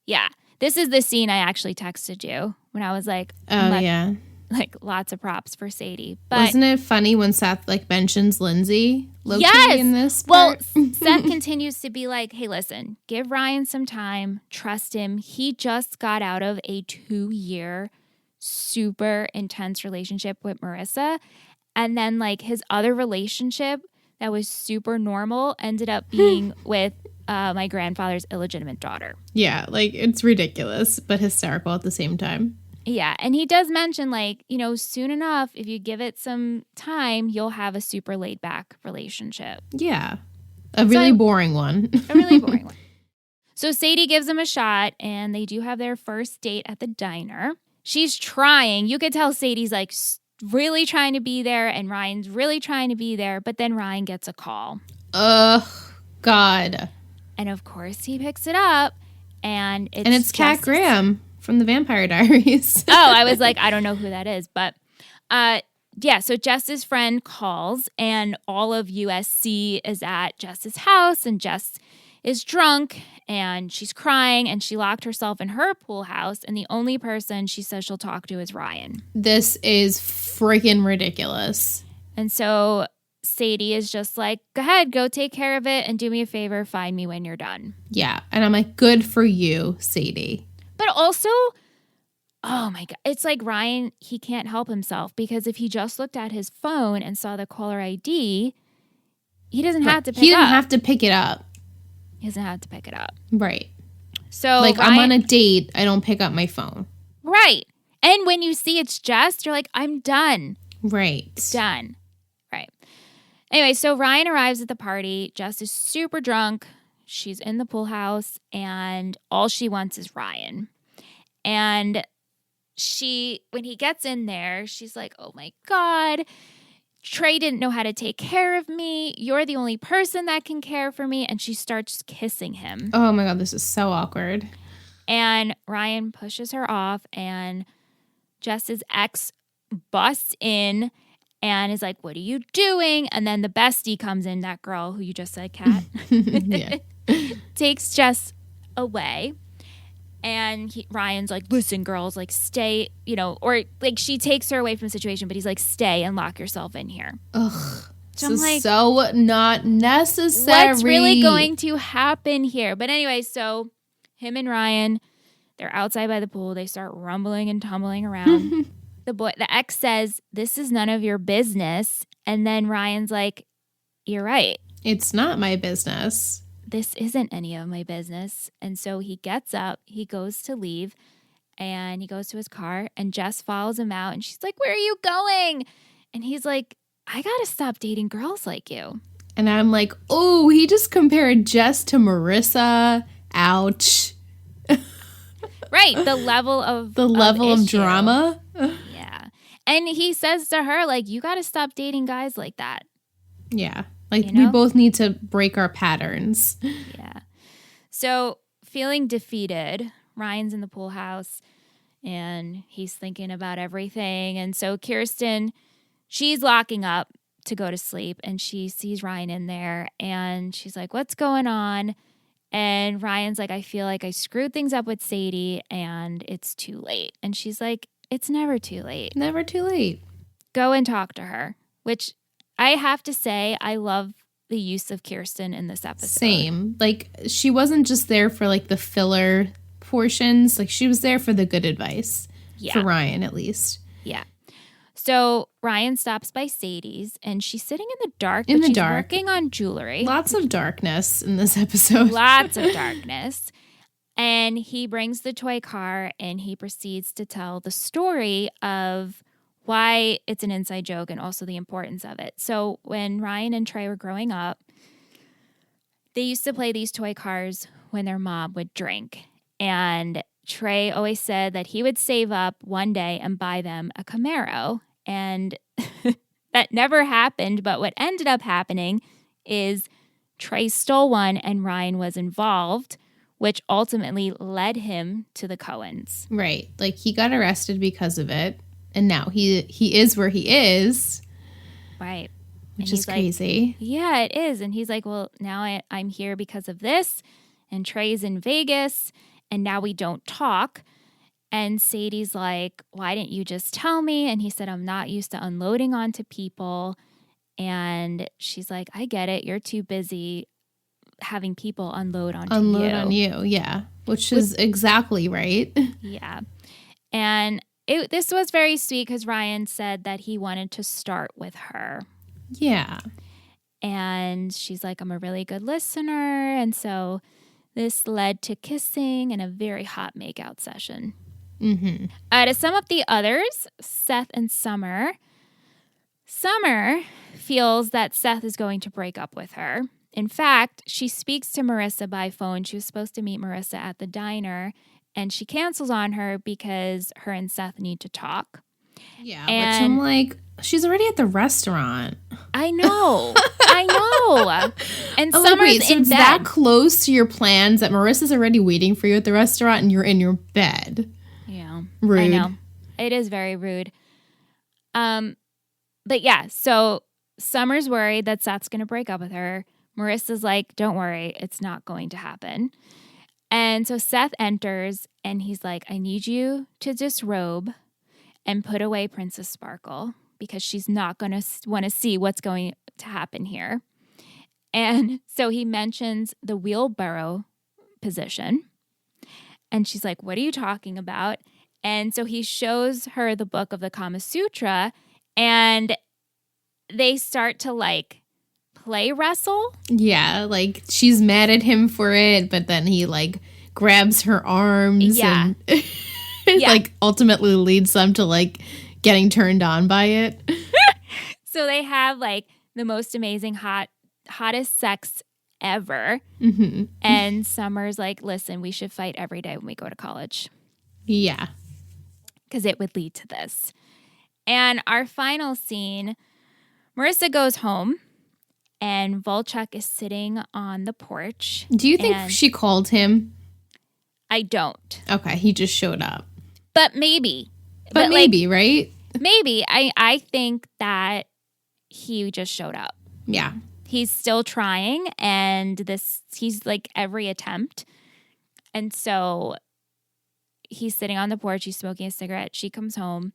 A: Yeah. This is the scene I actually texted you when I was like,
C: yeah.
A: Like, lots of props for Sadie. But
C: wasn't it funny when Seth, like, mentions Lindsay in this
A: part?
C: Well,
A: Seth continues to be like, hey, listen, give Ryan some time. Trust him. He just got out of a 2-year super intense relationship with Marissa. And then, like, his other relationship that was super normal ended up being with my grandfather's illegitimate daughter.
C: Yeah, like, it's ridiculous, but hysterical at the same time.
A: Yeah, and he does mention, like, you know, soon enough, if you give it some time, you'll have a super laid-back relationship.
C: Yeah, a really boring one.
A: A really boring one. So Sadie gives him a shot, and they do have their first date at the diner. She's trying. You could tell Sadie's, like, really trying to be there, and Ryan's really trying to be there, but then Ryan gets a call.
C: Ugh, God.
A: And, of course, he picks it up, and
C: it's Kat Graham from the Vampire Diaries.
A: Oh, I was like, I don't know who that is. But yeah, so Jess's friend calls and all of USC is at Jess's house and Jess is drunk and she's crying and she locked herself in her pool house and the only person she says she'll talk to is Ryan.
C: This is freaking ridiculous.
A: And so Sadie is just like, go ahead, go take care of it and do me a favor, find me when you're done.
C: Yeah, and I'm like, good for you, Sadie.
A: But also, oh my God, it's like Ryan, he can't help himself because if he just looked at his phone and saw the caller ID, he doesn't have to pick it up.
C: He doesn't have to pick it up.
A: He doesn't have to pick it up.
C: Right.
A: So
C: like, Ryan, I'm on a date, I don't pick up my phone.
A: Right. And when you see it's Jess, you're like, I'm done.
C: Right.
A: Done. Right. Anyway, so Ryan arrives at the party. Jess is super drunk. She's in the pool house, and all she wants is Ryan. And when he gets in there, she's like, oh my God, Trey didn't know how to take care of me. You're the only person that can care for me. And she starts kissing him.
C: Oh my God, this is so awkward.
A: And Ryan pushes her off, and Jess's ex busts in and is like, what are you doing? And then the bestie comes in, that girl who you just said, Kat, takes Jess away. And Ryan's like, listen, girls, like, stay, or like she takes her away from the situation, but he's like, stay and lock yourself in here.
C: Ugh.
A: So
C: this
A: I'm like,
C: is so not necessary.
A: What's really going to happen here? But anyway, so him and Ryan, they're outside by the pool. They start rumbling and tumbling around. The ex says, this is none of your business. And then Ryan's like, you're right.
C: It's not my business.
A: This isn't any of my business. And so he gets up, he goes to leave, and he goes to his car, and Jess follows him out, and she's like, where are you going? And he's like, I gotta stop dating girls like you.
C: And I'm like, oh, he just compared Jess to Marissa. Ouch.
A: Right, the level of
C: drama.
A: Yeah. And he says to her, like, you gotta stop dating guys like that.
C: Yeah. Like, we both need to break our patterns.
A: Yeah. So, feeling defeated, Ryan's in the pool house, and he's thinking about everything. And so Kirsten, she's locking up to go to sleep, and she sees Ryan in there, and she's like, what's going on? And Ryan's like, I feel like I screwed things up with Sadie, and it's too late. And she's like, it's never too late.
C: Never too late.
A: Go and talk to her, which I have to say, I love the use of Kirsten in this episode.
C: Same. Like, she wasn't just there for, like, the filler portions. Like, she was there for the good advice. Yeah. For Ryan, at least.
A: Yeah. So Ryan stops by Sadie's, and she's sitting in the dark, but she's working on jewelry.
C: Lots of darkness in this episode.
A: Lots of darkness. And he brings the toy car, and he proceeds to tell the story of why it's an inside joke and also the importance of it. So when Ryan and Trey were growing up, they used to play these toy cars when their mom would drink. And Trey always said that he would save up one day and buy them a Camaro. And that never happened. But what ended up happening is Trey stole one and Ryan was involved, which ultimately led him to the Coens.
C: Right. Like, he got arrested because of it. And now he is where he is.
A: Right.
C: Which is crazy.
A: Like, yeah, it is. And he's like, well, now I'm here because of this. And Trey's in Vegas. And now we don't talk. And Sadie's like, why didn't you just tell me? And he said, I'm not used to unloading onto people. And she's like, I get it. You're too busy having people unload on you.
C: Yeah. Which is exactly right.
A: Yeah. And this was very sweet because Ryan said that he wanted to start with her.
C: Yeah.
A: And she's like, I'm a really good listener. And so this led to kissing and a very hot makeout session.
C: Mm-hmm.
A: To sum up the others, Seth and Summer. Summer feels that Seth is going to break up with her. In fact, she speaks to Marissa by phone. She was supposed to meet Marissa at the diner, and she cancels on her because her and Seth need to talk.
C: Yeah, which I'm like, she's already at the restaurant.
A: I know. I know. And Summer's
C: so
A: in
C: it's
A: bed.
C: that close to your plans that Marissa's already waiting for you at the restaurant and you're in your bed.
A: Yeah.
C: Rude.
A: I know. It is very rude. But yeah, so Summer's worried that Seth's going to break up with her. Marissa's like, don't worry, it's not going to happen. And so Seth enters and he's like, I need you to disrobe and put away Princess Sparkle because she's not going to want to see what's going to happen here. And so he mentions the wheelbarrow position. And she's like, what are you talking about? And so he shows her the book of the Kama Sutra and they start to like play wrestle.
C: Yeah, like she's mad at him for it, but then he like grabs her arms.
A: Yeah.
C: And
A: Yeah.
C: Like ultimately leads them to like getting turned on by it.
A: So they have like the most amazing hottest sex ever.
C: Mm-hmm.
A: And Summer's like, listen, we should fight every day when we go to college
C: Yeah.
A: because it would lead to this. And our final scene, Marissa goes home and Volchuk is sitting on the porch.
C: Do you think she called him?
A: I don't.
C: Okay, he just showed up.
A: But maybe.
C: But maybe, right?
A: Maybe. I think that he just showed up.
C: Yeah.
A: He's still trying, and he's like every attempt. And so he's sitting on the porch, he's smoking a cigarette. She comes home.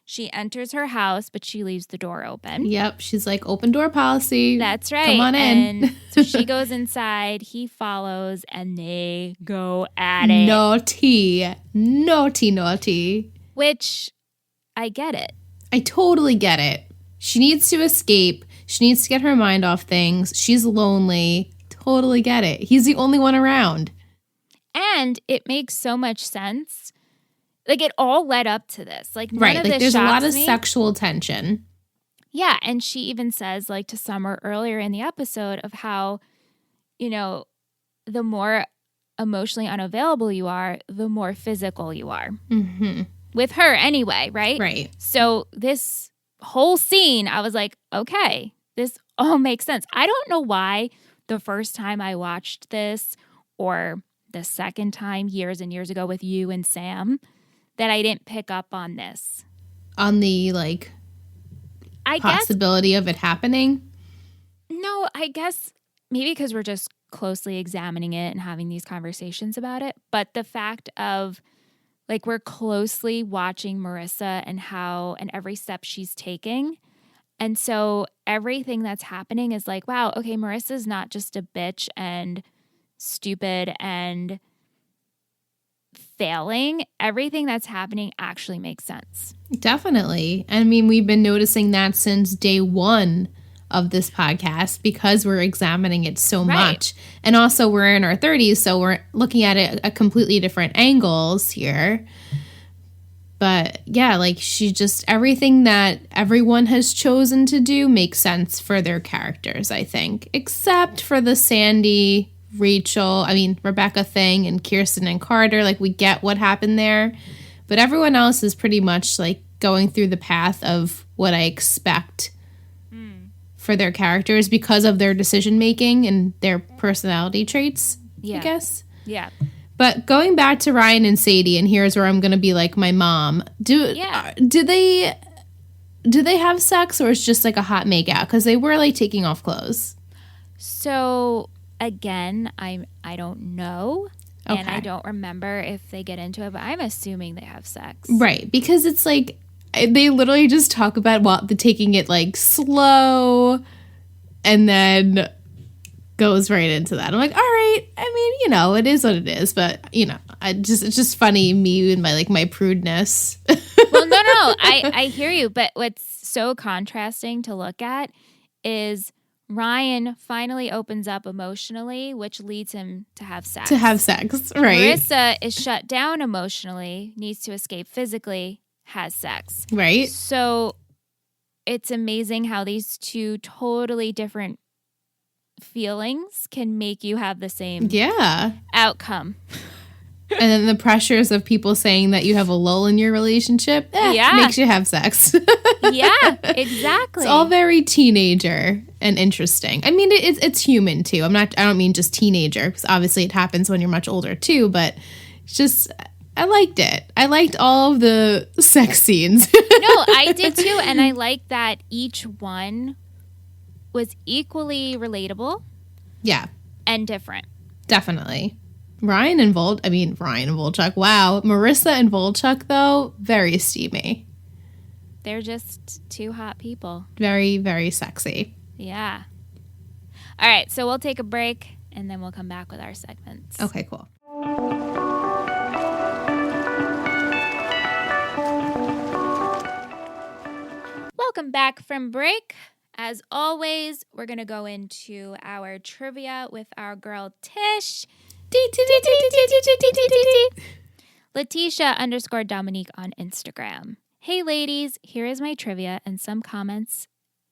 A: She enters her house, but she leaves the door open.
C: Yep. She's like, open door policy.
A: That's right.
C: Come on in.
A: And so she goes inside, he follows, and they go at it.
C: Naughty. Naughty, naughty.
A: Which, I get it.
C: I totally get it. She needs to escape. She needs to get her mind off things. She's lonely. Totally get it. He's the only one around.
A: And it makes so much sense. Like, it all led up to this. Like, none of
C: like
A: this
C: there's a lot of
A: shocks me.
C: sexual tension.
A: Yeah, and she even says, like, to Summer earlier in the episode of how, you know, the more emotionally unavailable you are, the more physical you are.
C: Mm-hmm.
A: With her anyway, right?
C: Right.
A: So this whole scene, I was like, okay, this all makes sense. I don't know why the first time I watched this or the second time years and years ago with you and Sam that I didn't pick up on this.
C: On the, like, possibility of it happening?
A: No, I guess maybe because we're just closely examining it and having these conversations about it. But the fact of, like, we're closely watching Marissa and every step she's taking. And so everything that's happening is like, wow, okay, Marissa's not just a bitch and stupid and failing. Everything that's happening actually makes sense.
C: Definitely. I mean, we've been noticing that since day one of this podcast because we're examining it so much. And also we're in our 30s, so we're looking at it at completely different angles here. But yeah, like everything that everyone has chosen to do makes sense for their characters, I think. Except for the Sandy, Rebecca thing and Kirsten and Carter. Like, we get what happened there. But everyone else is pretty much like going through the path of what I expect for their characters because of their decision making and their personality traits, I guess.
A: Yeah.
C: But going back to Ryan and Sadie, and here's where I'm going to be like my mom. Do they have sex, or it's just like a hot make out? Because they were like taking off clothes.
A: So again, I don't know.
C: Okay.
A: And I don't remember if they get into it, but I'm assuming they have sex.
C: Right. Because it's like they literally just talk about taking it like slow and then goes right into that. I'm like, all right. I mean, it is what it is. But, it's just funny, me and my prudeness.
A: Well, no. I hear you. But what's so contrasting to look at is Ryan finally opens up emotionally, which leads him to have sex.
C: Right.
A: Marissa is shut down emotionally, needs to escape physically, has sex.
C: Right.
A: So it's amazing how these two totally different feelings can make you have the same outcome.
C: And then the pressures of people saying that you have a lull in your relationship makes you have sex.
A: Yeah, exactly.
C: It's all very teenager and interesting. I mean, it's human too. I don't mean just teenager, because obviously it happens when you're much older too, but it's just, I liked it. I liked all of the sex scenes.
A: No, I did too. And I like that each one was equally relatable.
C: Yeah.
A: And different.
C: Definitely. Ryan and Volchuk. Wow. Marissa and Volchuk, though, very steamy.
A: They're just two hot people.
C: Very, very sexy.
A: Yeah. All right. So we'll take a break and then we'll come back with our segments.
C: Okay, cool.
A: Welcome back from break. As always, we're going to go into our trivia with our girl Tish. Letitia_Dominique on Instagram. Hey ladies, here is my trivia and some comments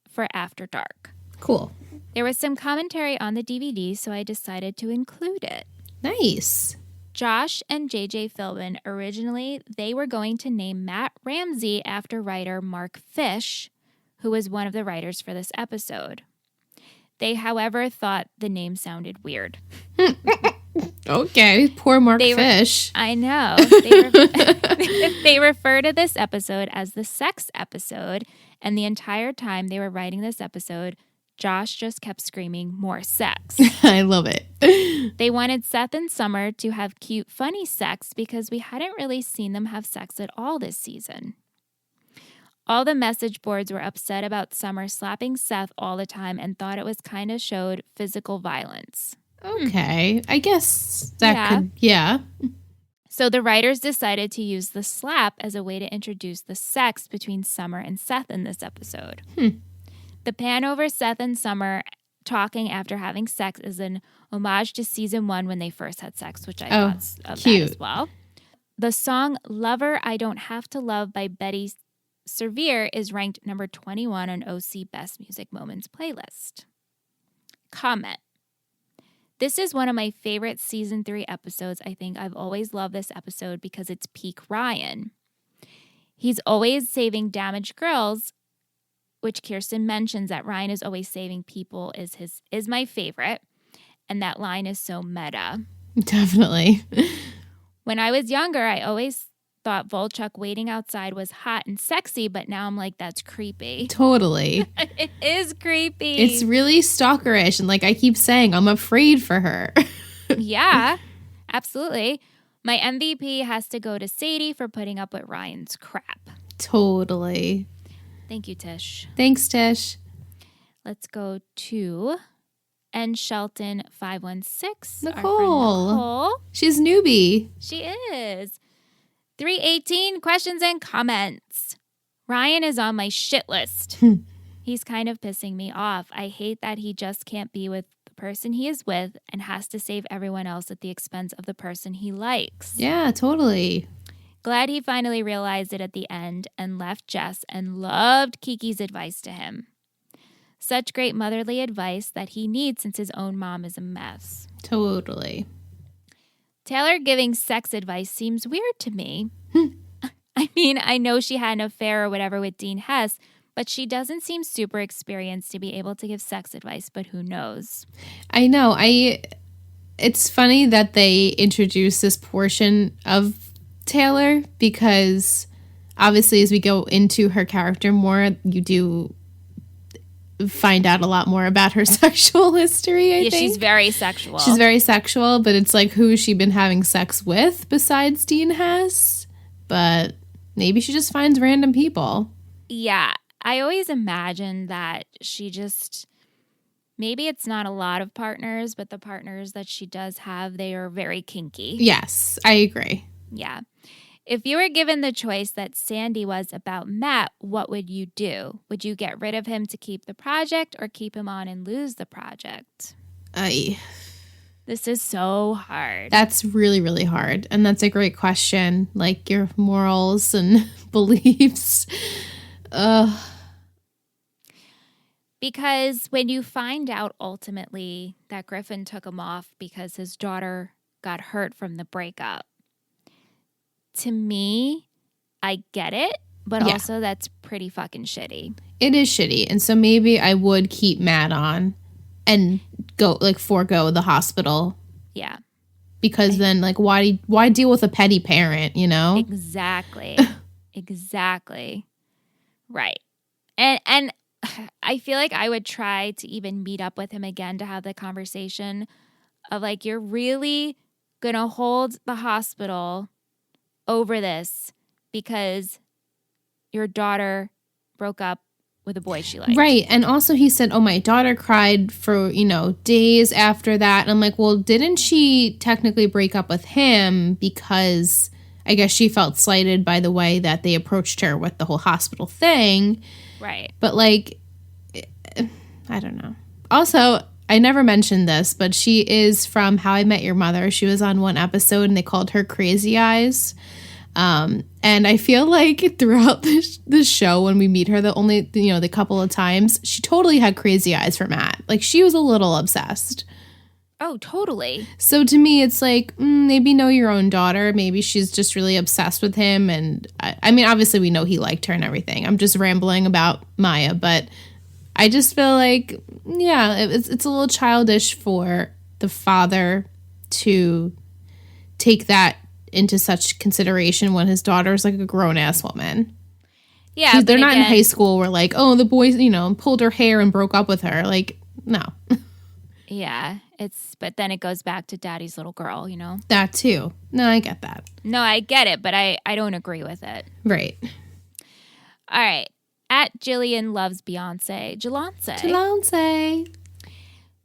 A: for After Dark.
C: Cool.
A: There was some commentary on the DVD, so I decided to include it.
C: Nice.
A: Josh and JJ Philbin, originally, they were going to name Matt Ramsey after writer Mark Fish, who was one of the writers for this episode. They, however, thought the name sounded weird.
C: Okay, poor Mark Fish.
A: I know. They refer to this episode as the sex episode, and the entire time they were writing this episode, Josh just kept screaming, more sex.
C: I love it.
A: They wanted Seth and Summer to have cute, funny sex because we hadn't really seen them have sex at all this season. All the message boards were upset about Summer slapping Seth all the time and thought it was kind of showed physical violence.
C: Okay, I guess that could, yeah.
A: So the writers decided to use the slap as a way to introduce the sex between Summer and Seth in this episode. The pan over Seth and Summer talking after having sex is an homage to season 1 when they first had sex, which I thought of
C: cute.
A: that as well. The song Lover I Don't Have to Love by Betty Severe is ranked number 21 on OC Best Music Moments playlist. Comment. This is one of my favorite season 3 episodes. I think I've always loved this episode because it's peak Ryan. He's always saving damaged girls, which Kirsten mentions that Ryan is always saving people is my favorite. And that line is so meta.
C: Definitely.
A: When I was younger, I always thought Volchuk waiting outside was hot and sexy, but now I'm like, that's creepy.
C: Totally.
A: It is creepy.
C: It's really stalkerish. And like I keep saying, I'm afraid for her.
A: Yeah, absolutely. My MVP has to go to Sadie for putting up with Ryan's crap.
C: Totally.
A: Thank you, Tish.
C: Thanks, Tish.
A: Let's go to N. Shelton 516.
C: Nicole. She's newbie.
A: She is. 318 questions and comments. Ryan is on my shit list. He's kind of pissing me off. I hate that he just can't be with the person he is with and has to save everyone else at the expense of the person he likes.
C: Yeah, totally.
A: Glad he finally realized it at the end and left Jess and loved Kiki's advice to him. Such great motherly advice that he needs since his own mom is a mess.
C: Totally.
A: Taylor giving sex advice seems weird to me. I mean, I know she had an affair or whatever with Dean Hess, but she doesn't seem super experienced to be able to give sex advice, but who knows?
C: I know. It's funny that they introduce this portion of Taylor because obviously as we go into her character more, you do find out a lot more about her sexual history, I think.
A: She's very sexual.
C: She's very sexual, but it's like, who has she been having sex with besides Dean Hess? But maybe she just finds random people.
A: Yeah. I always imagine that she just, maybe it's not a lot of partners, but the partners that she does have, they are very kinky.
C: Yes, I agree.
A: Yeah. If you were given the choice that Sandy was about Matt, what would you do? Would you get rid of him to keep the project or keep him on and lose the project? This is so hard.
C: That's really, really hard. And that's a great question. Like your morals and beliefs.
A: Because when you find out ultimately that Griffin took him off because his daughter got hurt from the breakup, to me, I get it, but also that's pretty fucking shitty. It
C: is shitty. And so maybe I would keep Matt on and go, like, forego the hospital.
A: Yeah.
C: Because then, like, why deal with a petty parent, you know?
A: Exactly. Exactly. Right. And I feel like I would try to even meet up with him again to have the conversation of, like, you're really going to hold the hospital over this because your daughter broke up with a boy she liked.
C: Right. And also he said, oh, my daughter cried for, days after that. And I'm like, well, didn't she technically break up with him because I guess she felt slighted by the way that they approached her with the whole hospital thing.
A: Right.
C: But like, I don't know. Also, I never mentioned this, but she is from How I Met Your Mother. She was on one episode and they called her Crazy Eyes. And I feel like throughout this show, when we meet her, the couple of times, she totally had crazy eyes for Matt. Like, she was a little obsessed.
A: Oh, totally.
C: So to me, it's like, maybe know your own daughter. Maybe she's just really obsessed with him. And I mean, obviously we know he liked her and everything. I'm just rambling about Maya, but I just feel like, yeah, it's a little childish for the father to take that into such consideration when his daughter's like a grown-ass woman.
A: Yeah,
C: they're not in high school where like, oh, the boy, pulled her hair and broke up with her. Like, no.
A: Yeah, but then it goes back to daddy's little girl,
C: That too. No, I get that.
A: No, I get it, but I don't agree with it.
C: Right.
A: All right. At Jillian Loves Beyonce, Jelance.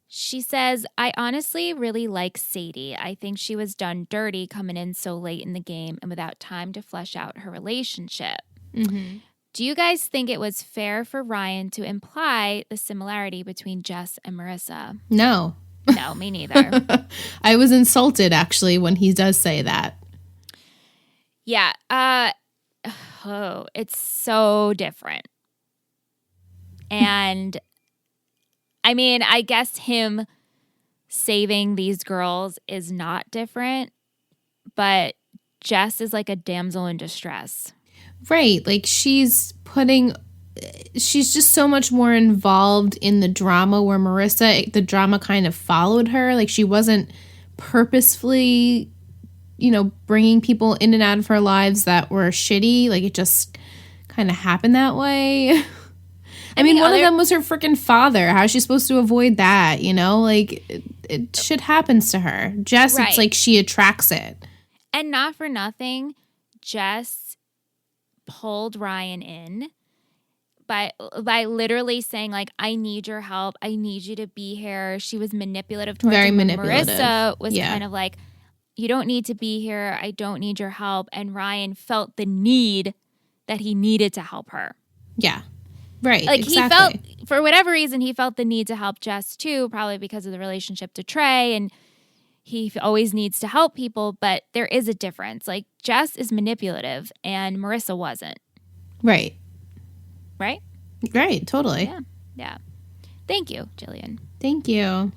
A: She says, I honestly really like Sadie. I think she was done dirty coming in so late in the game and without time to flesh out her relationship.
C: Mm-hmm.
A: Do you guys think it was fair for Ryan to imply the similarity between Jess and Marissa?
C: No.
A: No, me neither.
C: I was insulted, actually, when he does say that.
A: Yeah. It's so different. And I mean, I guess him saving these girls is not different, but Jess is like a damsel in distress.
C: Right. Like she's just so much more involved in the drama where Marissa, the drama kind of followed her. Like she wasn't purposefully, bringing people in and out of her lives that were shitty. Like it just kind of happened that way. I mean, one of them was her freaking father. How is she supposed to avoid that? Like shit happens to her. Jess, right. It's like she attracts it.
A: And not for nothing, Jess pulled Ryan in by literally saying, like, I need your help. I need you to be here. She was manipulative towards
C: Very
A: him.
C: manipulative.
A: Marissa was kind of like, you don't need to be here. I don't need your help. And Ryan felt the need that he needed to help her.
C: Yeah. Right.
A: Like
C: exactly.
A: He felt, for whatever reason, he felt the need to help Jess too, probably because of the relationship to Trey. And he always needs to help people, but there is a difference. Like Jess is manipulative and Marissa wasn't.
C: Right.
A: Right?
C: Right. Totally.
A: Yeah. Yeah. Thank you, Jillian.
C: Thank you.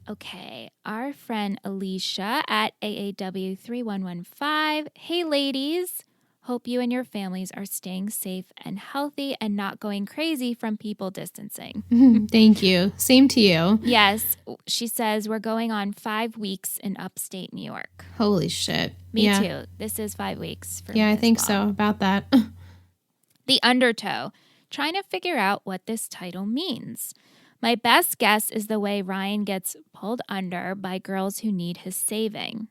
A: Okay. Our friend Alicia at AAW3115. Hey, ladies. Hope you and your families are staying safe and healthy and not going crazy from people distancing.
C: Thank you. Same to you.
A: Yes. She says we're going on 5 weeks in upstate New York.
C: Holy shit.
A: Me too. This is 5 weeks for me
C: I think
A: well.
C: so. About that.
A: The Undertow. Trying to figure out what this title means. My best guess is the way Ryan gets pulled under by girls who need his saving.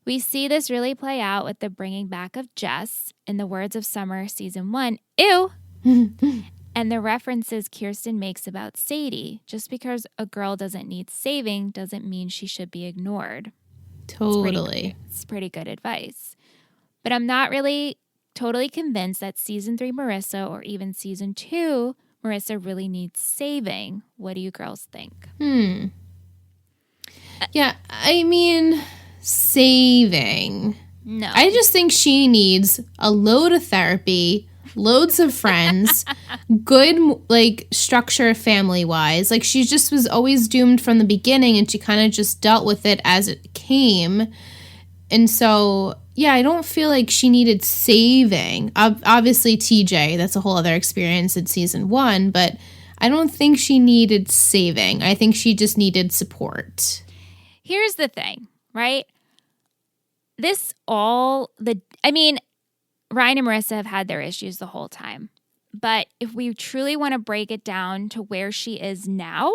A: We see this really play out with the bringing back of Jess, in the words of Summer Season 1, ew, and the references Kirsten makes about Sadie. Just because a girl doesn't need saving doesn't mean she should be ignored.
C: Totally.
A: It's pretty good advice. But I'm not really totally convinced that Season 3 Marissa or even Season 2 Marissa really needs saving. What do you girls think?
C: Yeah, I mean, saving.
A: No.
C: I just think she needs a load of therapy, loads of friends, good, like, structure family-wise. Like, she just was always doomed from the beginning, and she kind of just dealt with it as it came. And so, yeah, I don't feel like she needed saving. Obviously, TJ, that's a whole other experience in Season 1, but I don't think she needed saving. I think she just needed support.
A: Here's the thing, right? Ryan and Marissa have had their issues the whole time. But if we truly want to break it down to where she is now,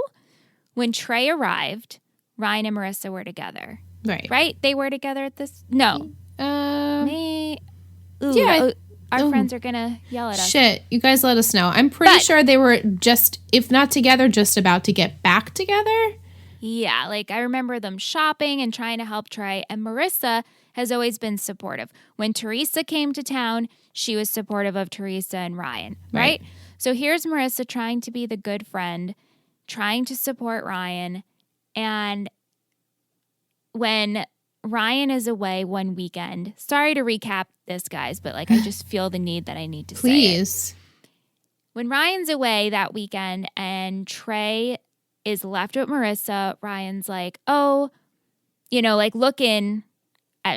A: when Trey arrived, Ryan and Marissa were together.
C: Right.
A: Right? They were together at this? No. Our friends are going to yell at us.
C: Shit. You guys let us know. I'm pretty sure they were just, if not together, just about to get back together.
A: Yeah. Like, I remember them shopping and trying to help Trey. And Marissa has always been supportive. When Teresa came to town, she was supportive of Teresa and Ryan, right? So here's Marissa trying to be the good friend trying to support Ryan. And when Ryan is away one weekend, sorry to recap this, guys, but like I just feel the need that I need to say it.
C: Please.
A: When Ryan's away that weekend and Trey is left with Marissa, Ryan's like, oh, like looking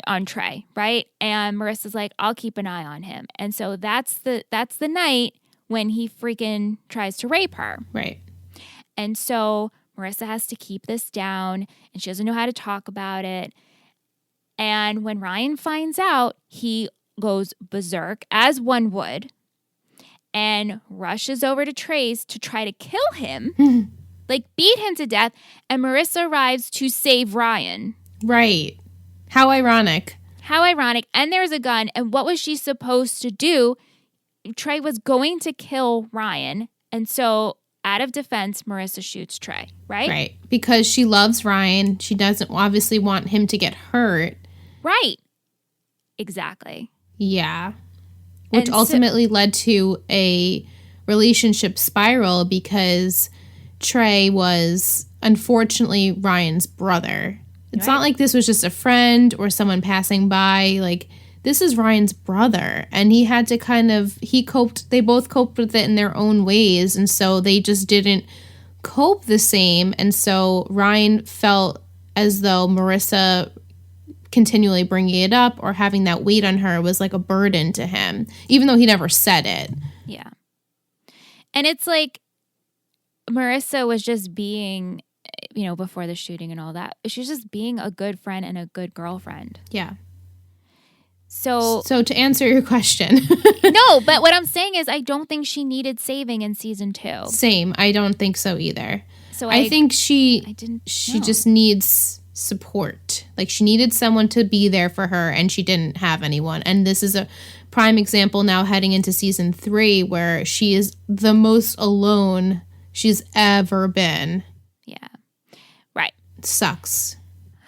A: on Trey, right? And Marissa's like, I'll keep an eye on him. And so that's the night when he freaking tries to rape her.
C: Right.
A: And so Marissa has to keep this down, and she doesn't know how to talk about it. And when Ryan finds out, he goes berserk, as one would, and rushes over to Trey's to try to kill him, like beat him to death. And Marissa arrives to save Ryan.
C: Right. How ironic.
A: How ironic. And there's a gun. And what was she supposed to do? Trey was going to kill Ryan. And so out of defense, Marissa shoots Trey, right?
C: Right. Because she loves Ryan. She doesn't obviously want him to get hurt.
A: Right. Exactly.
C: Yeah. Which ultimately led to a relationship spiral because Trey was unfortunately Ryan's brother. It's not like this was just a friend or someone passing by. Like, this is Ryan's brother. And he had to they both coped with it in their own ways. And so they just didn't cope the same. And so Ryan felt as though Marissa continually bringing it up or having that weight on her was like a burden to him, even though he never said it.
A: Yeah. And it's like Marissa was just being, before the shooting and all that, she was just being a good friend and a good girlfriend.
C: Yeah.
A: So
C: to answer your question.
A: No, but what I'm saying is I don't think she needed saving in season 2.
C: Same. I don't think so either.
A: So
C: I think she
A: know.
C: just needs support. Like, she needed someone to be there for her, and she didn't have anyone. And this is a prime example now heading into season 3 where she is the most alone she's ever been.
A: Yeah. Right.
C: It sucks.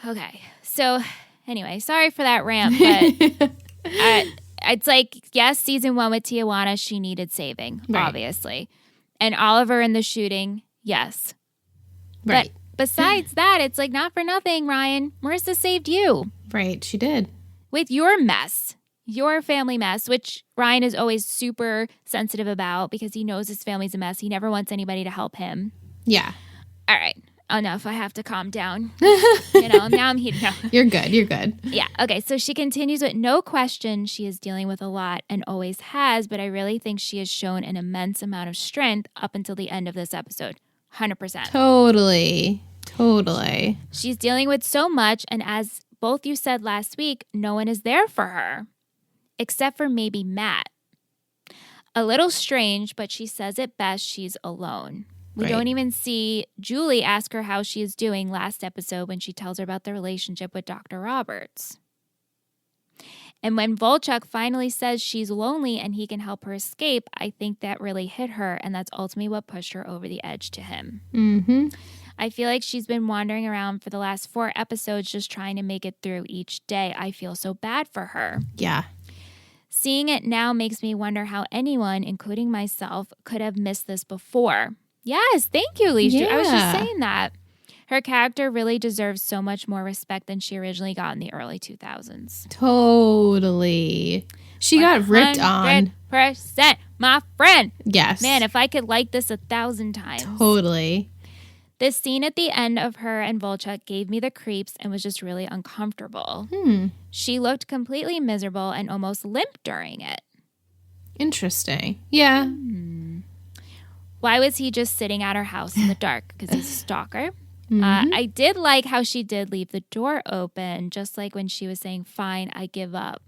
A: Okay. So anyway, sorry for that rant, but it's like, yes, season 1 with Tijuana, she needed saving, obviously. And Oliver in the shooting, yes.
C: Right.
A: But besides that, it's like, not for nothing, Ryan. Marissa saved you.
C: Right, she did.
A: With your mess, your family mess, which Ryan is always super sensitive about because he knows his family's a mess. He never wants anybody to help him.
C: Yeah.
A: All right. Enough. I have to calm down. Now I'm heating up.
C: You're good.
A: Yeah. Okay. So she continues with, no question, she is dealing with a lot and always has, but I really think she has shown an immense amount of strength up until the end of this episode. 100%.
C: Totally.
A: She's dealing with so much, and as both you said last week, no one is there for her, except for maybe Matt. A little strange, but she says it best, she's alone. We don't even see Julie ask her how she is doing last episode when she tells her about the relationship with Dr. Roberts. And when Volchuk finally says she's lonely and he can help her escape, I think that really hit her, and that's ultimately what pushed her over the edge to him.
C: Mm-hmm.
A: I feel like she's been wandering around for the last 4 episodes just trying to make it through each day. I feel so bad for her.
C: Yeah.
A: Seeing it now makes me wonder how anyone, including myself, could have missed this before. Yes, thank you, Alicia. I was just saying that. Her character really deserves so much more respect than she originally got in the early 2000s.
C: Totally. She got ripped on.
A: 100%, my friend.
C: Yes.
A: Man, if I could like this 1,000 times.
C: Totally.
A: This scene at the end of her and Volchuk gave me the creeps and was just really uncomfortable. She looked completely miserable and almost limp during it.
C: Interesting. Yeah.
A: Why was he just sitting at her house in the dark? Because he's a stalker. I did like how she did leave the door open, just like when she was saying, fine, I give up.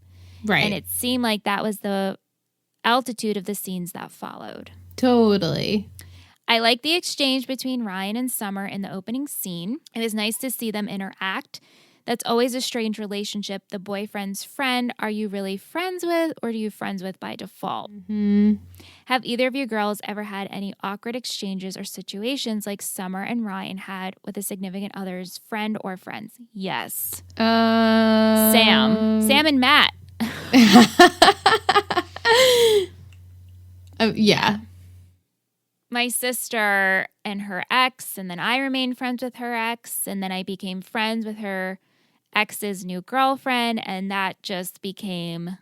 C: Right.
A: And it seemed like that was the altitude of the scenes that followed.
C: Totally.
A: I like the exchange between Ryan and Summer in the opening scene. It was nice to see them interact. That's always a strange relationship. The boyfriend's friend, are you really friends with, or are you friends with by default? Have either of you girls ever had any awkward exchanges or situations like Summer and Ryan had with a significant other's friend or friends? Yes. Sam and Matt.
C: Yeah.
A: My sister and her ex, and then I remained friends with her ex, and then I became friends with her ex's new girlfriend, and that just became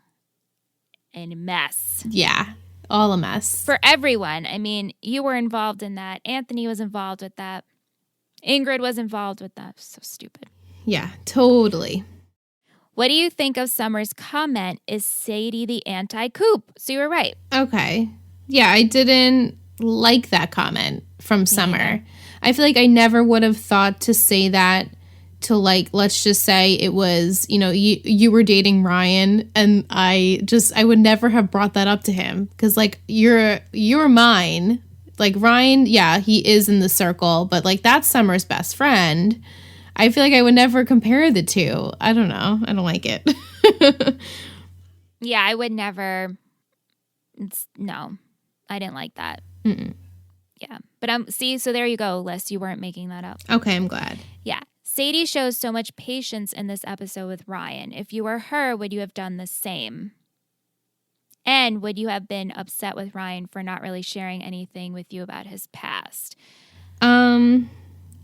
A: a mess.
C: Yeah, all a mess.
A: For everyone. I mean, you were involved in that. Anthony was involved with that. Ingrid was involved with that. So stupid.
C: Yeah, totally.
A: What do you think of Summer's comment, is Sadie the anti-Coop? So you were right.
C: Okay. Yeah, I didn't like that comment from Summer. I feel like I never would have thought to say that to, like, let's just say it was, you know, you were dating Ryan, and I would never have brought that up to him, because, like, you're mine. Like, Ryan, yeah, he is in the circle, but, like, that's Summer's best friend. I feel like I would never compare the two. I don't know. I don't like it.
A: Yeah, I would never. No, I didn't like that.
C: Mm-mm.
A: Yeah. But see, so there you go, Liz. You weren't making that up.
C: Okay, I'm glad.
A: Yeah. Sadie shows so much patience in this episode with Ryan. If you were her, would you have done the same? And would you have been upset with Ryan for not really sharing anything with you about his past?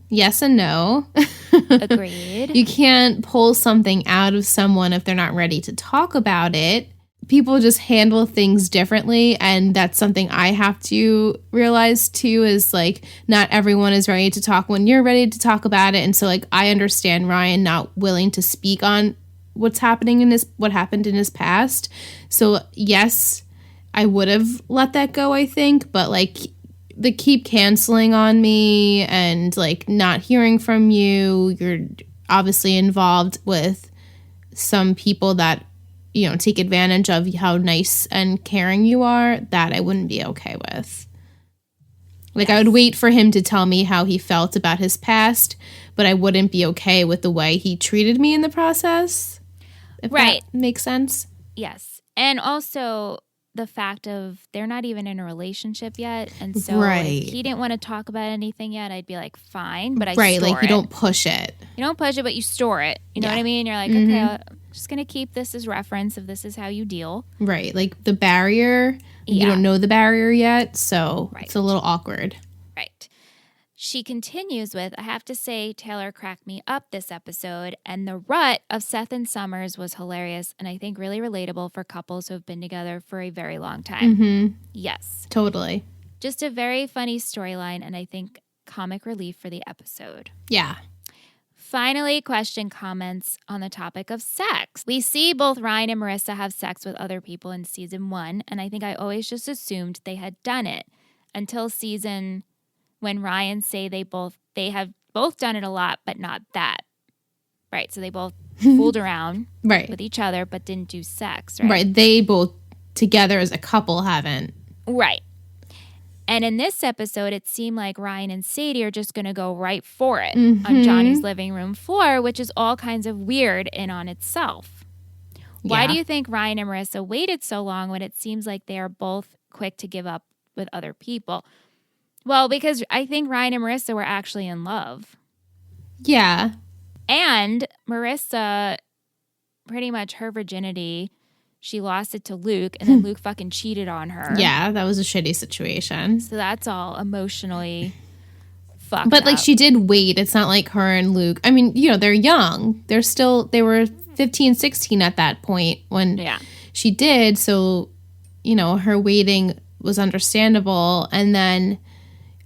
C: Yes and no.
A: Agreed.
C: You can't pull something out of someone if they're not ready to talk about it. People just handle things differently, and that's something I have to realize too, is like not everyone is ready to talk when you're ready to talk about it. And so, like, I understand Ryan not willing to speak on what happened in his past. So yes, I would have let that go, I think, but like the keep canceling on me and like not hearing from you, you're obviously involved with some people that, you know, take advantage of how nice and caring you are, that I wouldn't be okay with. Like, I would wait for him to tell me how he felt about his past, but I wouldn't be okay with the way he treated me in the process. If that makes sense.
A: Yes. And also the fact of they're not even in a relationship yet. And so if he didn't want to talk about anything yet, I'd be like, fine, but I store it.
C: Like, you don't push it.
A: You don't push it, but you store it. You know what I mean? You're like, okay, I'm just going to keep this as reference if this is how you deal.
C: Right. Like the barrier, you don't know the barrier yet, so it's a little awkward.
A: Right. She continues with, I have to say, Taylor cracked me up this episode, and the rut of Seth and Summers was hilarious and I think really relatable for couples who have been together for a very long time.
C: Mm-hmm.
A: Yes.
C: Totally.
A: Just a very funny storyline, and I think comic relief for the episode.
C: Yeah.
A: Finally, question comments on the topic of sex. We see both Ryan and Marissa have sex with other people in season 1, and I think I always just assumed they had done it until season when Ryan say they have both done it a lot, but not that. Right. So they both fooled around with each other, but didn't do sex. Right.
C: Right. They both together as a couple haven't.
A: Right. And in this episode, it seemed like Ryan and Sadie are just going to go right for it on Johnny's living room floor, which is all kinds of weird in on itself. Why do you think Ryan and Marissa waited so long when it seems like they are both quick to give up with other people? Well, because I think Ryan and Marissa were actually in love.
C: Yeah.
A: And Marissa, pretty much her virginity, she lost it to Luke, and then Luke fucking cheated on her.
C: Yeah, that was a shitty situation.
A: So that's all emotionally fucked
C: But, like,
A: up.
C: she did wait. It's not like her and Luke. I mean, you know, they're young. They were 15, 16 at that point when she did. So, you know, her waiting was understandable. And then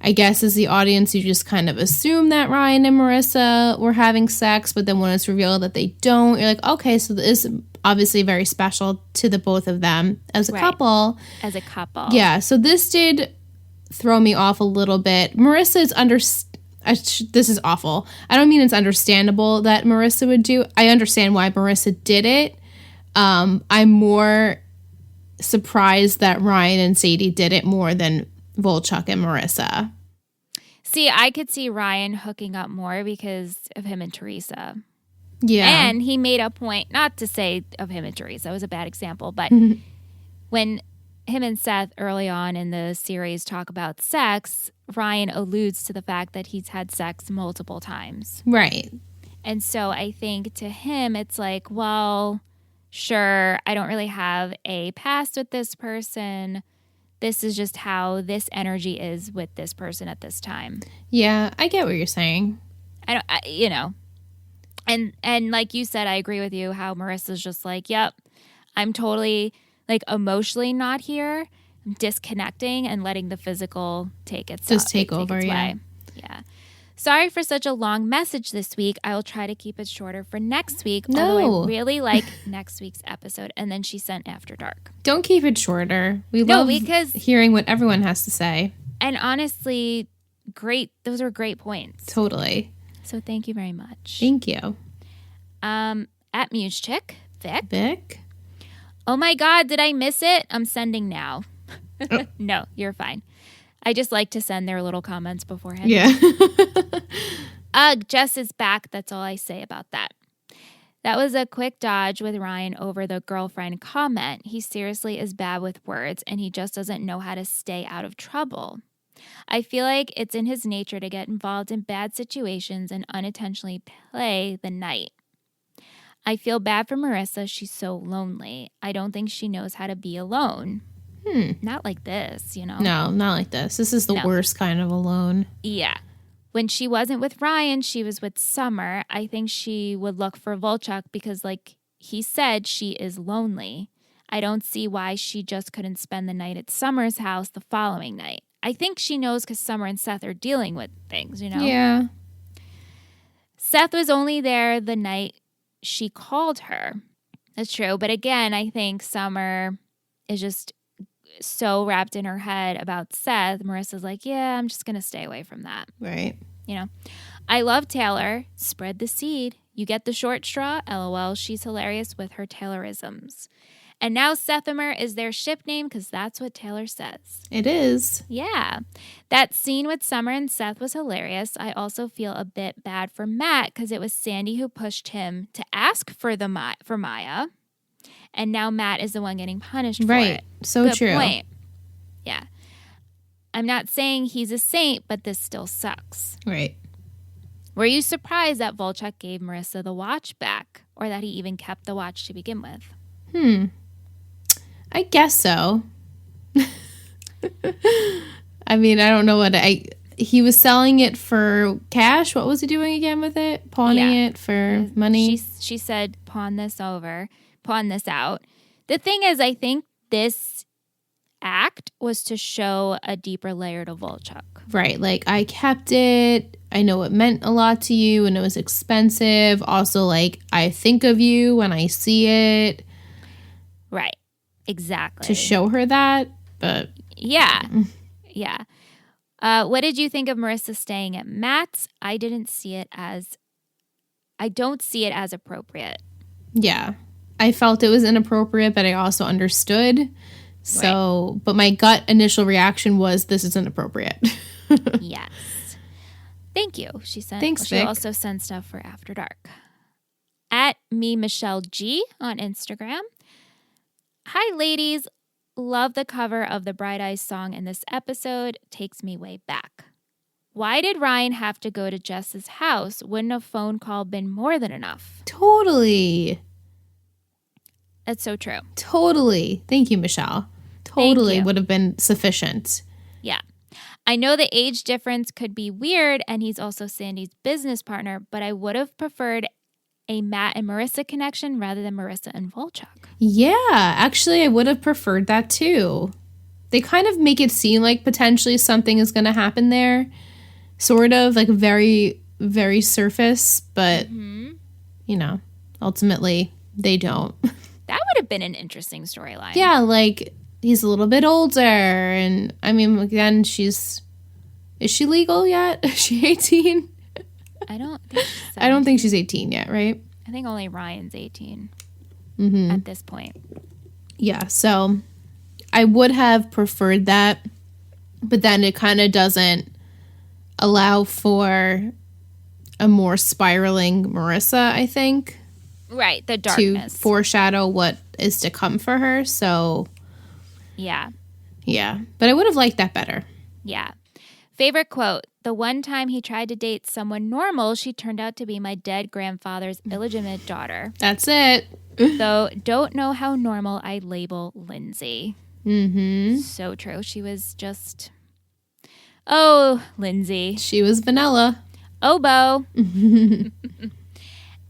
C: I guess as the audience, you just kind of assume that Ryan and Marissa were having sex, but then when it's revealed that they don't, you're like, okay, so this is obviously very special to the both of them as a couple.
A: As a couple.
C: Yeah, so this did throw me off a little bit. Marissa is this is awful. I don't mean it's understandable that Marissa would do. I understand why Marissa did it. I'm more surprised that Ryan and Sadie did it more than Volchuk and Marissa.
A: See, I could see Ryan hooking up more because of him and Teresa.
C: Yeah.
A: And he made a point, not to say of him and Teresa, it was a bad example, but when him and Seth early on in the series talk about sex, Ryan alludes to the fact that he's had sex multiple times.
C: Right.
A: And so I think to him, it's like, well, sure, I don't really have a past with this person. this is just how this energy is with this person at this time.
C: Yeah, I get what you're saying.
A: And like you said, I agree with you how Marissa's just like, yep, I'm totally like emotionally not here. I'm disconnecting and letting the physical take its
C: over,
A: way. Yeah. Sorry for such a long message this week. I will try to keep it shorter for next week. Although I really like next week's episode. And then she sent After Dark.
C: Don't keep it shorter. We love hearing what everyone has to say.
A: And honestly, great. Those are great points.
C: Totally.
A: So thank you very much.
C: Thank you.
A: At Muse Chick,
C: Vic.
A: Oh my God, did I miss it? I'm sending now. No, you're fine. I just like to send their little comments beforehand.
C: Yeah.
A: Ugh, Jess is back. That's all I say about that. That was a quick dodge with Ryan over the girlfriend comment. He seriously is bad with words, and he just doesn't know how to stay out of trouble. I feel like it's in his nature to get involved in bad situations and unintentionally play the knight. I feel bad for Marissa. She's so lonely. I don't think she knows how to be alone. Not like this, you know?
C: No, not like this. This is the worst kind of alone.
A: Yeah. When she wasn't with Ryan, she was with Summer. I think she would look for Volchuk because, like he said, she is lonely. I don't see why she just couldn't spend the night at Summer's house the following night. I think she knows because Summer and Seth are dealing with things, you know?
C: Yeah.
A: Seth was only there the night she called her. That's true. But again, I think Summer is just so wrapped in her head about Seth. Marissa's like, yeah, I'm just going to stay away from that.
C: Right.
A: You know, I love Taylor. Spread the seed. You get the short straw. LOL. She's hilarious with her Taylorisms. And now Sethimer is their ship name because that's what Taylor says.
C: It is.
A: Yeah. That scene with Summer and Seth was hilarious. I also feel a bit bad for Matt because it was Sandy who pushed him to ask for Maya. And now Matt is the one getting punished for it.
C: So
A: Good
C: true.
A: Point. Yeah. I'm not saying he's a saint, but this still sucks.
C: Right.
A: Were you surprised that Volchuk gave Marissa the watch back or that he even kept the watch to begin with?
C: I guess so. I mean, I don't know he was selling it for cash. What was he doing again with it? Pawning it for money?
A: She said, pawn this out. The thing is, I think this act was to show a deeper layer to Volchuk.
C: Right. Like, I kept it. I know it meant a lot to you and it was expensive. Also, like, I think of you when I see it.
A: Right. Exactly.
C: To show her that. But
A: yeah. Yeah. What did you think of Marissa staying at Matt's? I don't see it as appropriate.
C: Yeah. I felt it was inappropriate, but I also understood. So, right. But my gut initial reaction was, this is inappropriate.
A: Yes. Thank you. She sent.
C: Thanks,
A: she
C: Vic.
A: also sent stuff for After Dark. At me, Michelle G on Instagram. Hi, ladies. Love the cover of the Bright Eyes song in this episode. Takes me way back. Why did Ryan have to go to Jess's house? Wouldn't a phone call been more than enough?
C: Totally.
A: That's so true.
C: Totally. Thank you, Michelle. Totally would have been sufficient.
A: Yeah. I know the age difference could be weird, and he's also Sandy's business partner, but I would have preferred a Matt and Marissa connection rather than Marissa and Volchuk.
C: Yeah, actually, I would have preferred that too. They kind of make it seem like potentially something is going to happen there. Sort of, like very, very surface, but, you know, ultimately, they don't.
A: That would have been an interesting storyline.
C: Yeah, like, he's a little bit older, and, I mean, again, is she legal yet? Is she 18?
A: I don't think she's 17.
C: I don't think she's 18 yet, right?
A: I think only Ryan's 18 at this point.
C: Yeah, so I would have preferred that, but then it kind of doesn't allow for a more spiraling Marissa, I think.
A: Right, the darkness.
C: To foreshadow what is to come for her, so...
A: Yeah.
C: Yeah, but I would have liked that better.
A: Yeah. Favorite quote: the one time he tried to date someone normal, she turned out to be my dead grandfather's illegitimate daughter.
C: That's it.
A: Though don't know how normal I'd label Lindsay.
C: Mm-hmm.
A: So true. She was just, oh, Lindsay.
C: She was vanilla.
A: Oboe.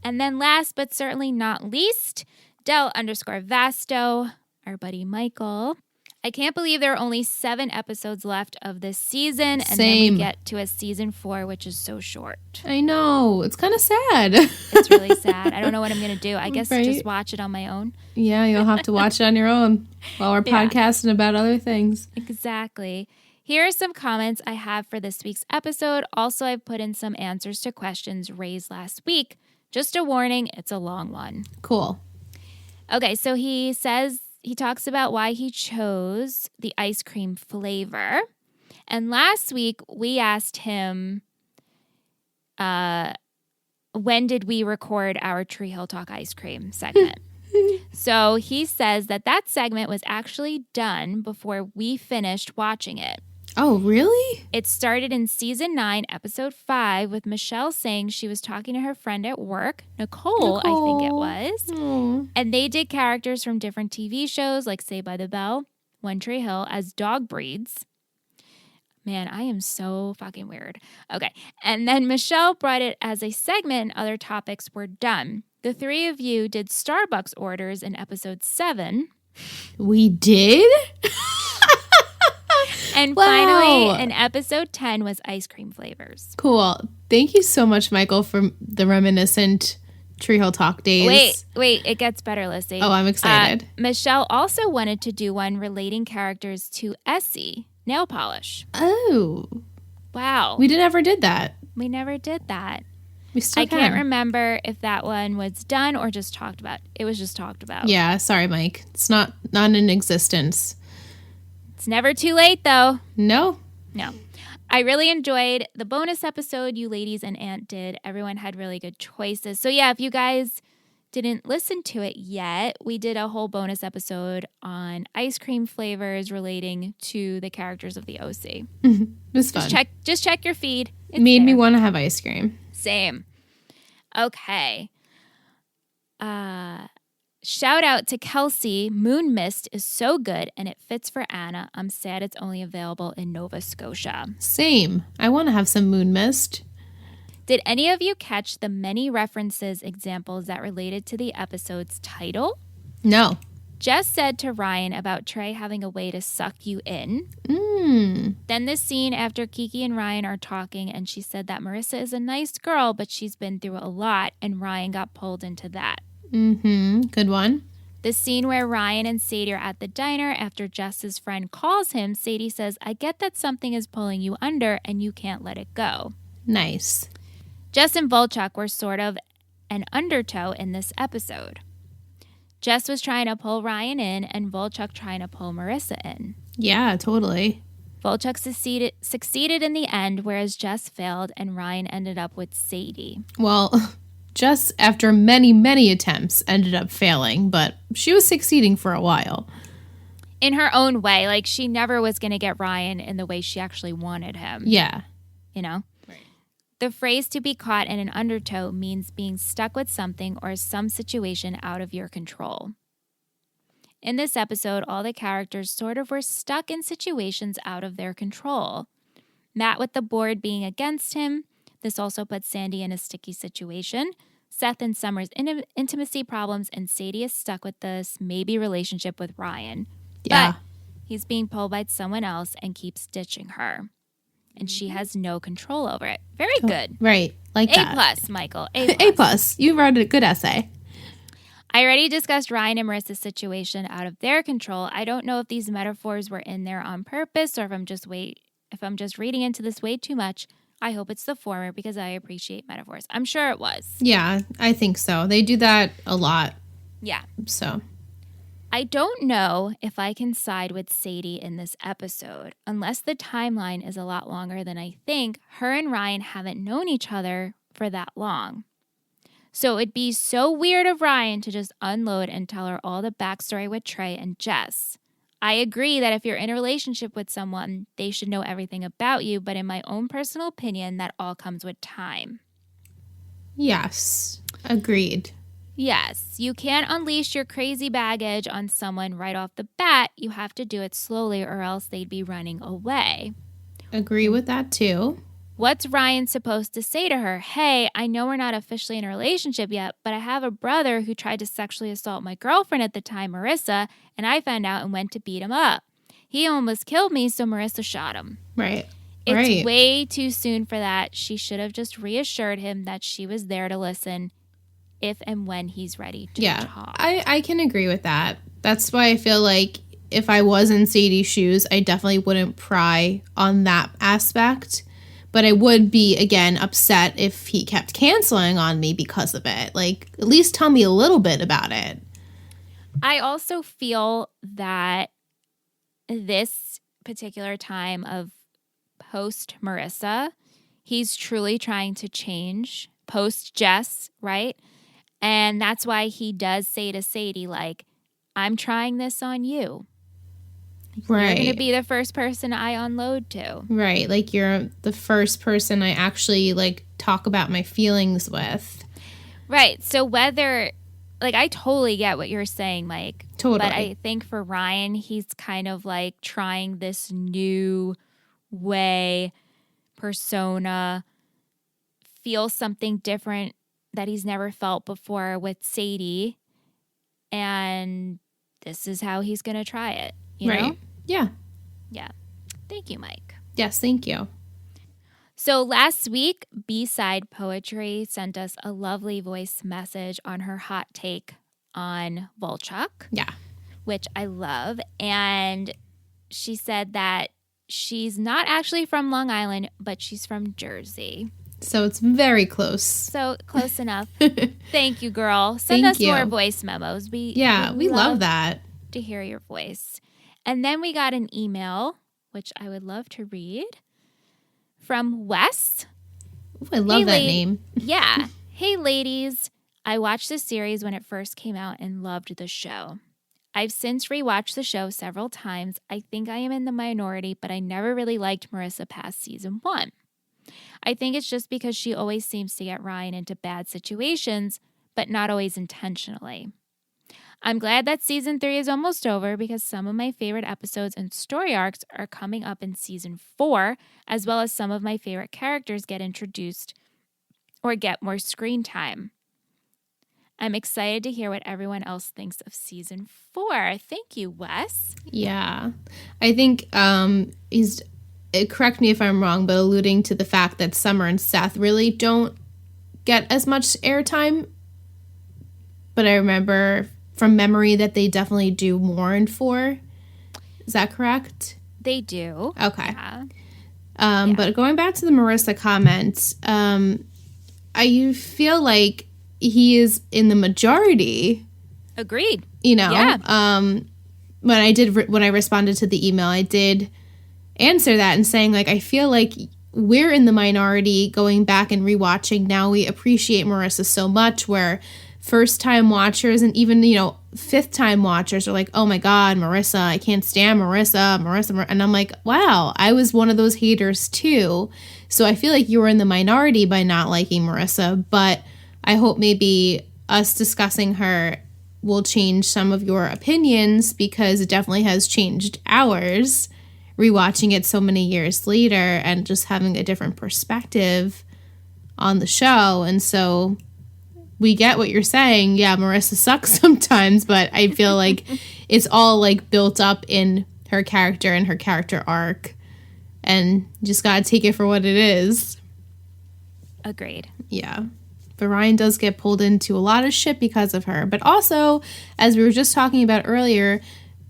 A: And then last but certainly not least, Del_Vasto, our buddy Michael. I can't believe there are only 7 episodes left of this season. And then we get to a season 4, which is so short.
C: I know. It's kind of sad.
A: It's really sad. I don't know what I'm going to do. I guess
C: Right?
A: just watch it on my own.
C: Yeah, you'll have to watch it on your own while we're podcasting about other things.
A: Exactly. Here are some comments I have for this week's episode. Also, I've put in some answers to questions raised last week. Just a warning, it's a long one.
C: Cool.
A: Okay, so he talks about why he chose the ice cream flavor. And last week, we asked him, when did we record our Tree Hill Talk ice cream segment? So he says that segment was actually done before we finished watching it.
C: Oh, really?
A: It started in season 9, episode 5, with Michelle saying she was talking to her friend at work, Nicole. I think it was.
C: Aww.
A: And they did characters from different TV shows like Saved by the Bell, One Tree Hill as dog breeds. Man, I am so fucking weird. Okay. And then Michelle brought it as a segment and other topics were done. The 3 of you did Starbucks orders in episode 7.
C: We did?
A: And
C: Wow.
A: finally, in episode 10 was ice cream flavors.
C: Cool. Thank you so much, Michael, for the reminiscent Tree Hill Talk days.
A: Wait, it gets better, Lissy.
C: Oh, I'm excited.
A: Michelle also wanted to do one relating characters to Essie, nail polish.
C: Oh.
A: Wow.
C: We never did that.
A: We never did that.
C: We still
A: I can't remember if that one was done or just talked about. It was just talked about.
C: Yeah, sorry, Mike. It's not in existence.
A: It's never too late, though.
C: No.
A: No. I really enjoyed the bonus episode you ladies and Aunt did. Everyone had really good choices. So yeah, if you guys didn't listen to it yet, we did a whole bonus episode on ice cream flavors relating to the characters of the OC.
C: It was fun.
A: Just check your feed. It's
C: Made me
A: there.
C: want to have ice cream.
A: Same. Okay. Shout out to Kelsey. Moon Mist is so good and it fits for Anna. I'm sad it's only available in Nova Scotia.
C: Same. I want to have some moon mist.
A: Did any of you catch the many references examples that related to the episode's title?
C: No.
A: Jess said to Ryan about Trey having a way to suck you in. Then this scene after Kiki and Ryan are talking and she said that Marissa is a nice girl, but she's been through a lot and Ryan got pulled into that.
C: Good one.
A: The scene where Ryan and Sadie are at the diner after Jess's friend calls him, Sadie says, I get that something is pulling you under and you can't let it go.
C: Nice.
A: Jess and Volchuk were sort of an undertow in this episode. Jess was trying to pull Ryan in and Volchuk trying to pull Marissa in.
C: Yeah, totally.
A: Volchuk succeeded in the end, whereas Jess failed and Ryan ended up with Sadie.
C: Well, Jess, after many, many attempts, ended up failing, but she was succeeding for a while.
A: In her own way, like she never was going to get Ryan in the way she actually wanted him.
C: Yeah.
A: You know? Right. The phrase to be caught in an undertow means being stuck with something or some situation out of your control. In this episode, all the characters sort of were stuck in situations out of their control. Matt with the board being against him. This also puts Sandy in a sticky situation. Seth and Summer's intimacy problems, and Sadie is stuck with this maybe relationship with Ryan.
C: Yeah.
A: But he's being pulled by someone else and keeps ditching her. And she has no control over it. Very good.
C: Right. Like that.
A: A+, Michael. A+.
C: A+. You wrote a good essay.
A: I already discussed Ryan and Marissa's situation out of their control. I don't know if these metaphors were in there on purpose or if I'm just reading into this way too much. I hope it's the former because I appreciate metaphors. I'm sure it was.
C: Yeah, I think so. They do that a lot.
A: Yeah.
C: So
A: I don't know if I can side with Sadie in this episode. Unless the timeline is a lot longer than I think, her and Ryan haven't known each other for that long. So it'd be so weird of Ryan to just unload and tell her all the backstory with Trey and Jess. I agree that if you're in a relationship with someone, they should know everything about you, but in my own personal opinion, that all comes with time.
C: yes, agreed.
A: Yes, you can't unleash your crazy baggage on someone right off the bat. You have to do it slowly or else they'd be running away.
C: Agree with that too.
A: What's Ryan supposed to say to her? Hey, I know we're not officially in a relationship yet, but I have a brother who tried to sexually assault my girlfriend at the time, Marissa, and I found out and went to beat him up. He almost killed me, so Marissa shot him.
C: Right.
A: It's way too soon for that. She should have just reassured him that she was there to listen if and when he's ready to talk.
C: I can agree with that. That's why I feel like if I was in Sadie's shoes, I definitely wouldn't pry on that aspect. But I would be, again, upset if he kept canceling on me because of it. Like, at least tell me a little bit about it.
A: I also feel that this particular time of post Marissa, he's truly trying to change. Post Jess, right? And that's why he does say to Sadie, like, I'm trying this on you.
C: Right.
A: You're going to be the first person I unload to.
C: Right. Like, you're the first person I actually, like, talk about my feelings with.
A: Right. So whether, like, I totally get what you're saying, Mike.
C: Totally.
A: But I think for Ryan, he's kind of, like, trying this new way, persona, feel something different that he's never felt before with Sadie. And this is how he's going to try it. You know?
C: Yeah.
A: Yeah. Thank you, Mike.
C: Yes, thank you.
A: So last week, B-Side Poetry sent us a lovely voice message on her hot take on Volchok.
C: Yeah.
A: Which I love. And she said that she's not actually from Long Island, but she's from Jersey.
C: So it's very close.
A: So close enough. Thank you, girl. Send
C: Thank
A: us
C: you.
A: more voice memos. We
C: love that.
A: To hear your voice. And then we got an email, which I would love to read, from Wes.
C: Ooh, I love that name.
A: Yeah. Hey, ladies. I watched the series when it first came out and loved the show. I've since rewatched the show several times. I think I am in the minority, but I never really liked Marissa past season 1. I think it's just because she always seems to get Ryan into bad situations, but not always intentionally. I'm glad that season 3 is almost over because some of my favorite episodes and story arcs are coming up in season 4, as well as some of my favorite characters get introduced or get more screen time. I'm excited to hear what everyone else thinks of season 4. Thank you, Wes.
C: Yeah. I think he's, correct me if I'm wrong, but alluding to the fact that Summer and Seth really don't get as much airtime. But I remember from memory that they definitely do more in 4. Is that correct?
A: They do.
C: Okay.
A: Yeah.
C: But going back to the Marissa comment, I feel like he is in the majority.
A: Agreed.
C: You know?
A: Yeah.
C: When I responded to the email, I did answer that and saying, like, I feel like we're in the minority going back and rewatching. Now we appreciate Marissa so much, where first-time watchers and even, fifth-time watchers are like, oh my God, Marissa, I can't stand Marissa. And I'm like, wow, I was one of those haters too. So I feel like you were in the minority by not liking Marissa, but I hope maybe us discussing her will change some of your opinions, because it definitely has changed ours, rewatching it so many years later and just having a different perspective on the show. And so we get what you're saying. Yeah, Marissa sucks sometimes, but I feel like it's all like built up in her character and her character arc, and you just gotta take it for what it is.
A: Agreed.
C: Yeah. But Ryan does get pulled into a lot of shit because of her. But also, as we were just talking about earlier,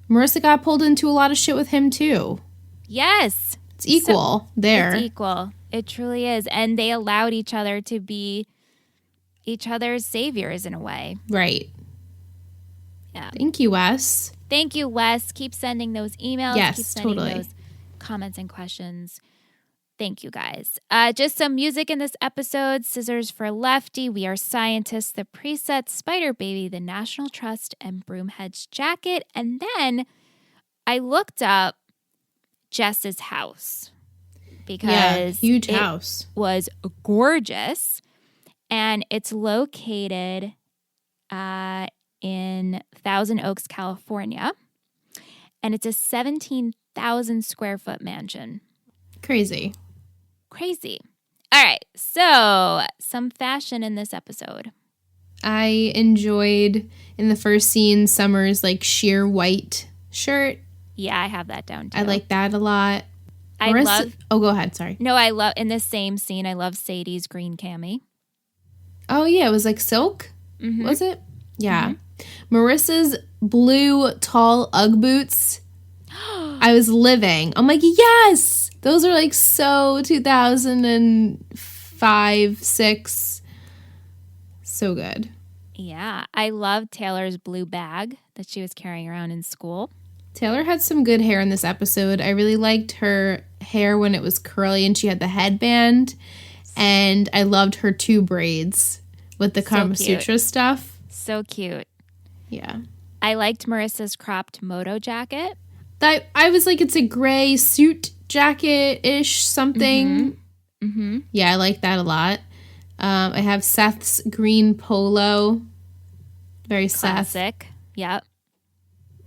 C: Marissa got pulled into a lot of shit with him too.
A: Yes.
C: It's equal there.
A: It's equal. It truly is. And they allowed each other to be each other's saviors in a way.
C: Right.
A: Yeah.
C: Thank you, Wes.
A: Thank you, Wes. Keep sending those emails.
C: Yes,
A: Keep sending
C: totally.
A: those comments and questions. Thank you, guys. Just some music in this episode. Scissors for Lefty, We Are Scientists, The Preset, Spider Baby, The National Trust, and Broomhead's Jacket. And then I looked up Jess's house because
C: huge house
A: was gorgeous, and it's located in Thousand Oaks, California. And it's a 17,000 square foot mansion.
C: Crazy.
A: All right. So, some fashion in this episode.
C: I enjoyed in the first scene Summer's like sheer white shirt.
A: Yeah, I have that down too.
C: I like that a lot.
A: I love.
C: Oh, go ahead. Sorry.
A: No, I love in this same scene. I love Sadie's green cami.
C: Oh yeah, it was like silk.
A: Mm-hmm.
C: Was it? Yeah. Mm-hmm. Marissa's blue tall UGG boots. I was living. I'm like, yes, those are like so 2005, 6. So good.
A: Yeah, I love Taylor's blue bag that she was carrying around in school.
C: Taylor had some good hair in this episode. I really liked her hair when it was curly and she had the headband. And I loved her 2 braids with the Kama Sutra stuff.
A: So cute.
C: Yeah.
A: I liked Marissa's cropped moto jacket.
C: I was like, it's a gray suit jacket-ish something.
A: Mm-hmm. Mm-hmm.
C: Yeah, I like that a lot. I have Seth's green polo. Very
A: classic.
C: Seth.
A: Yep.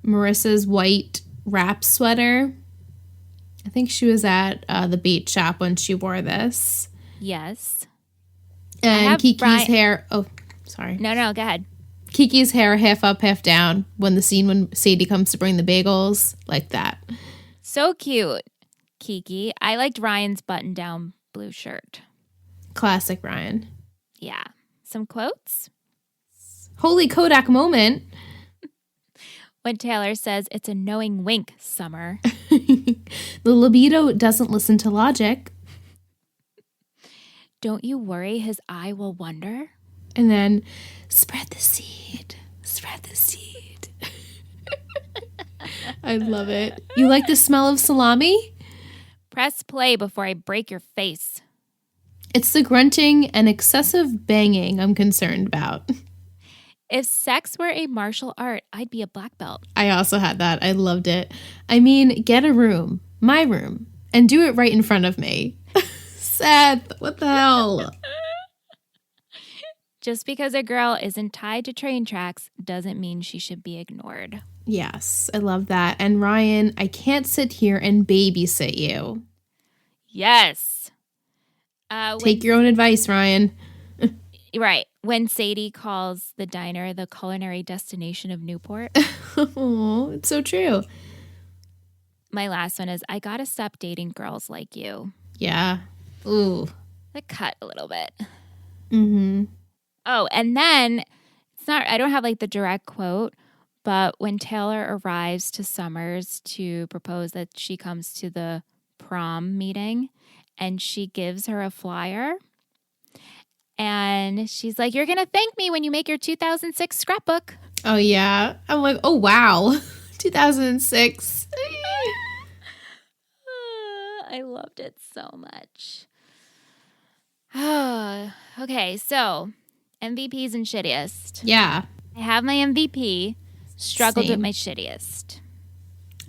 C: Marissa's white wrap sweater. I think she was at the bait shop when she wore this.
A: Yes.
C: And Kiki's hair. Oh, sorry.
A: No, go ahead.
C: Kiki's hair half up, half down when Sadie comes to bring the bagels. Like that.
A: So cute, Kiki. I liked Ryan's button-down blue shirt.
C: Classic Ryan.
A: Yeah. Some quotes?
C: Holy Kodak moment.
A: When Taylor says, it's a knowing wink, Summer.
C: The libido doesn't listen to logic.
A: Don't you worry, his eye will wonder.
C: And then, spread the seed. Spread the seed. I love it. You like the smell of salami?
A: Press play before I break your face.
C: It's the grunting and excessive banging I'm concerned about.
A: If sex were a martial art, I'd be a black belt.
C: I also had that. I loved it. I mean, get a room, my room, and do it right in front of me. Seth, what the hell?
A: Just because a girl isn't tied to train tracks doesn't mean she should be ignored.
C: Yes, I love that. And Ryan, I can't sit here and babysit you.
A: Yes.
C: Take your own advice, Ryan.
A: Right. When Sadie calls the diner the culinary destination of Newport.
C: Oh, it's so true.
A: My last one is, I gotta stop dating girls like you.
C: Yeah. Ooh.
A: That cut a little bit.
C: Mm-hmm.
A: Oh, and then I don't have like the direct quote, but when Taylor arrives to Summers to propose that she comes to the prom meeting and she gives her a flyer and she's like, you're going to thank me when you make your 2006 scrapbook.
C: Oh, yeah. I'm like, oh, wow. 2006.
A: I loved it so much. Okay, so MVPs and shittiest.
C: Yeah.
A: I have my MVP. Struggled
C: Same.
A: with my shittiest.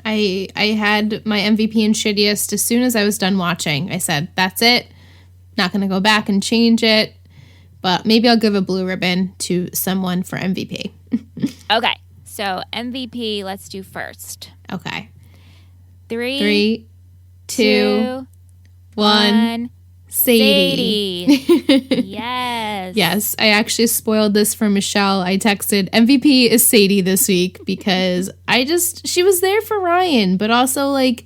C: I had my MVP and shittiest as soon as I was done watching. I said, that's it. Not going to go back and change it. But maybe I'll give a blue ribbon to someone for MVP.
A: Okay. So MVP, let's do first.
C: Okay.
A: 3,
C: 2, 1. Sadie.
A: Yes.
C: Yes, I actually spoiled this for Michelle. I texted MVP is Sadie this week because she was there for Ryan, but also like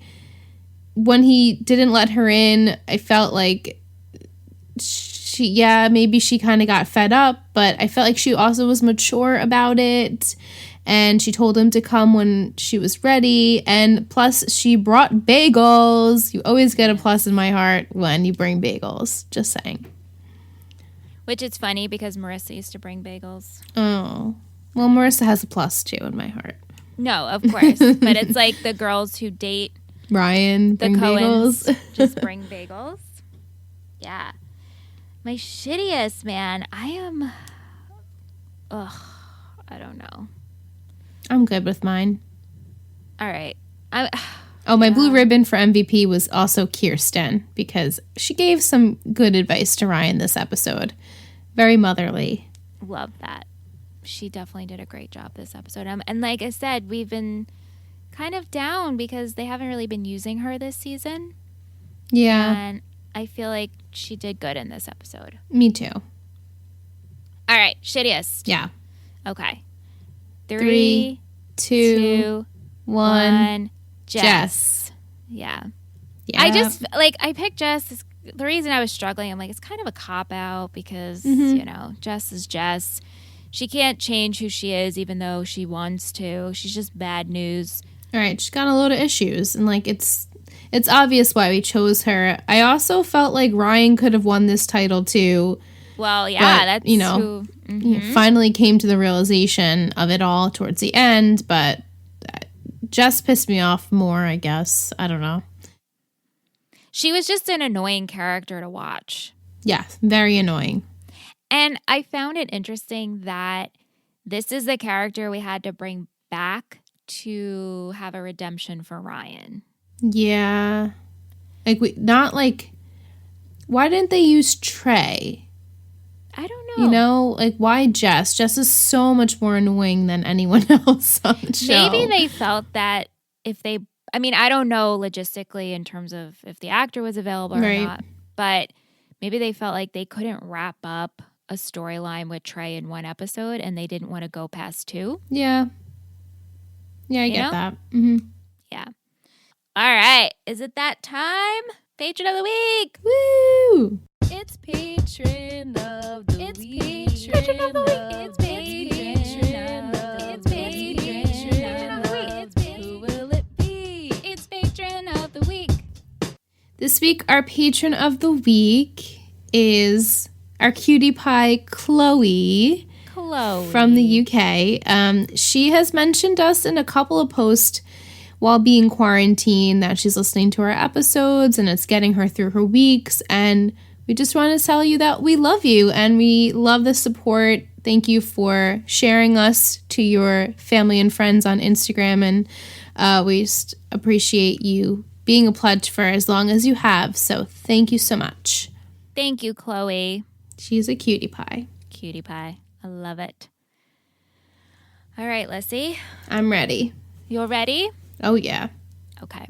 C: when he didn't let her in, I felt like maybe she kind of got fed up, but I felt like she also was mature about it. And she told him to come when she was ready. And plus, she brought bagels. You always get a plus in my heart when you bring bagels. Just saying.
A: Which is funny because Marissa used to bring bagels.
C: Oh. Well, Marissa has a plus too in my heart.
A: No, of course. But it's like the girls who date
C: Ryan,
A: the
C: bring
A: Coens
C: bagels.
A: just bring bagels. Yeah. My shittiest, man. I don't know.
C: I'm good with mine.
A: All right.
C: My blue ribbon for MVP was also Kirsten because she gave some good advice to Ryan this episode. Very motherly.
A: Love that. she definitely did a great job this episode. And like I said, we've been kind of down because they haven't really been using her this season.
C: Yeah.
A: And I feel like she did good in this episode.
C: Me too.
A: All right, shittiest.
C: Yeah.
A: Okay.
C: 3, 2, 1.
A: Jess. Yeah. I just, like, I picked Jess. The reason I was struggling, I'm like, it's kind of a cop-out because, you know, Jess is Jess. She can't change who she is even though she wants to. She's just bad news.
C: All right, she's got a load of issues, and, like, it's obvious why we chose her. I also felt like Ryan could have won this title, too.
A: Well, yeah,
C: but,
A: that's
C: you know,
A: who...
C: he finally came to the realization of it all towards the end, but Jess pissed me off more, I guess. I don't know.
A: She was just an annoying character to watch.
C: Yeah, very annoying.
A: And I found it interesting that this is the character we had to bring back to have a redemption for Ryan.
C: Yeah. Like, why didn't they use Trey?
A: I don't know.
C: You know, like, why Jess? Jess is so much more annoying than anyone else on the show.
A: Maybe they felt that if they, I mean, I don't know logistically in terms of if the actor was available or not, but maybe they felt like they couldn't wrap up a storyline with Trey in one episode and they didn't want to go past 2.
C: Yeah. Yeah, I get that. Mm-hmm.
A: Yeah. All right. Is it that time? Patron of the week.
C: Woo!
D: It's patron of the week.
A: It's patron of the week. It's
D: patron of the week. Who will it be?
A: It's patron of the week.
C: This week, our patron of the week is our cutie pie, Chloe. From the UK. She has mentioned us in a couple of posts while being quarantined that she's listening to our episodes and it's getting her through her weeks. And we just want to tell you that we love you and we love the support. Thank you for sharing us to your family and friends on Instagram. And we just appreciate you being a pledge for as long as you have. So thank you so much.
A: Thank you, Chloe.
C: She's a cutie pie.
A: Cutie pie. I love it. All right, Lissy.
C: I'm ready.
A: You're ready?
C: Oh, yeah.
A: Okay.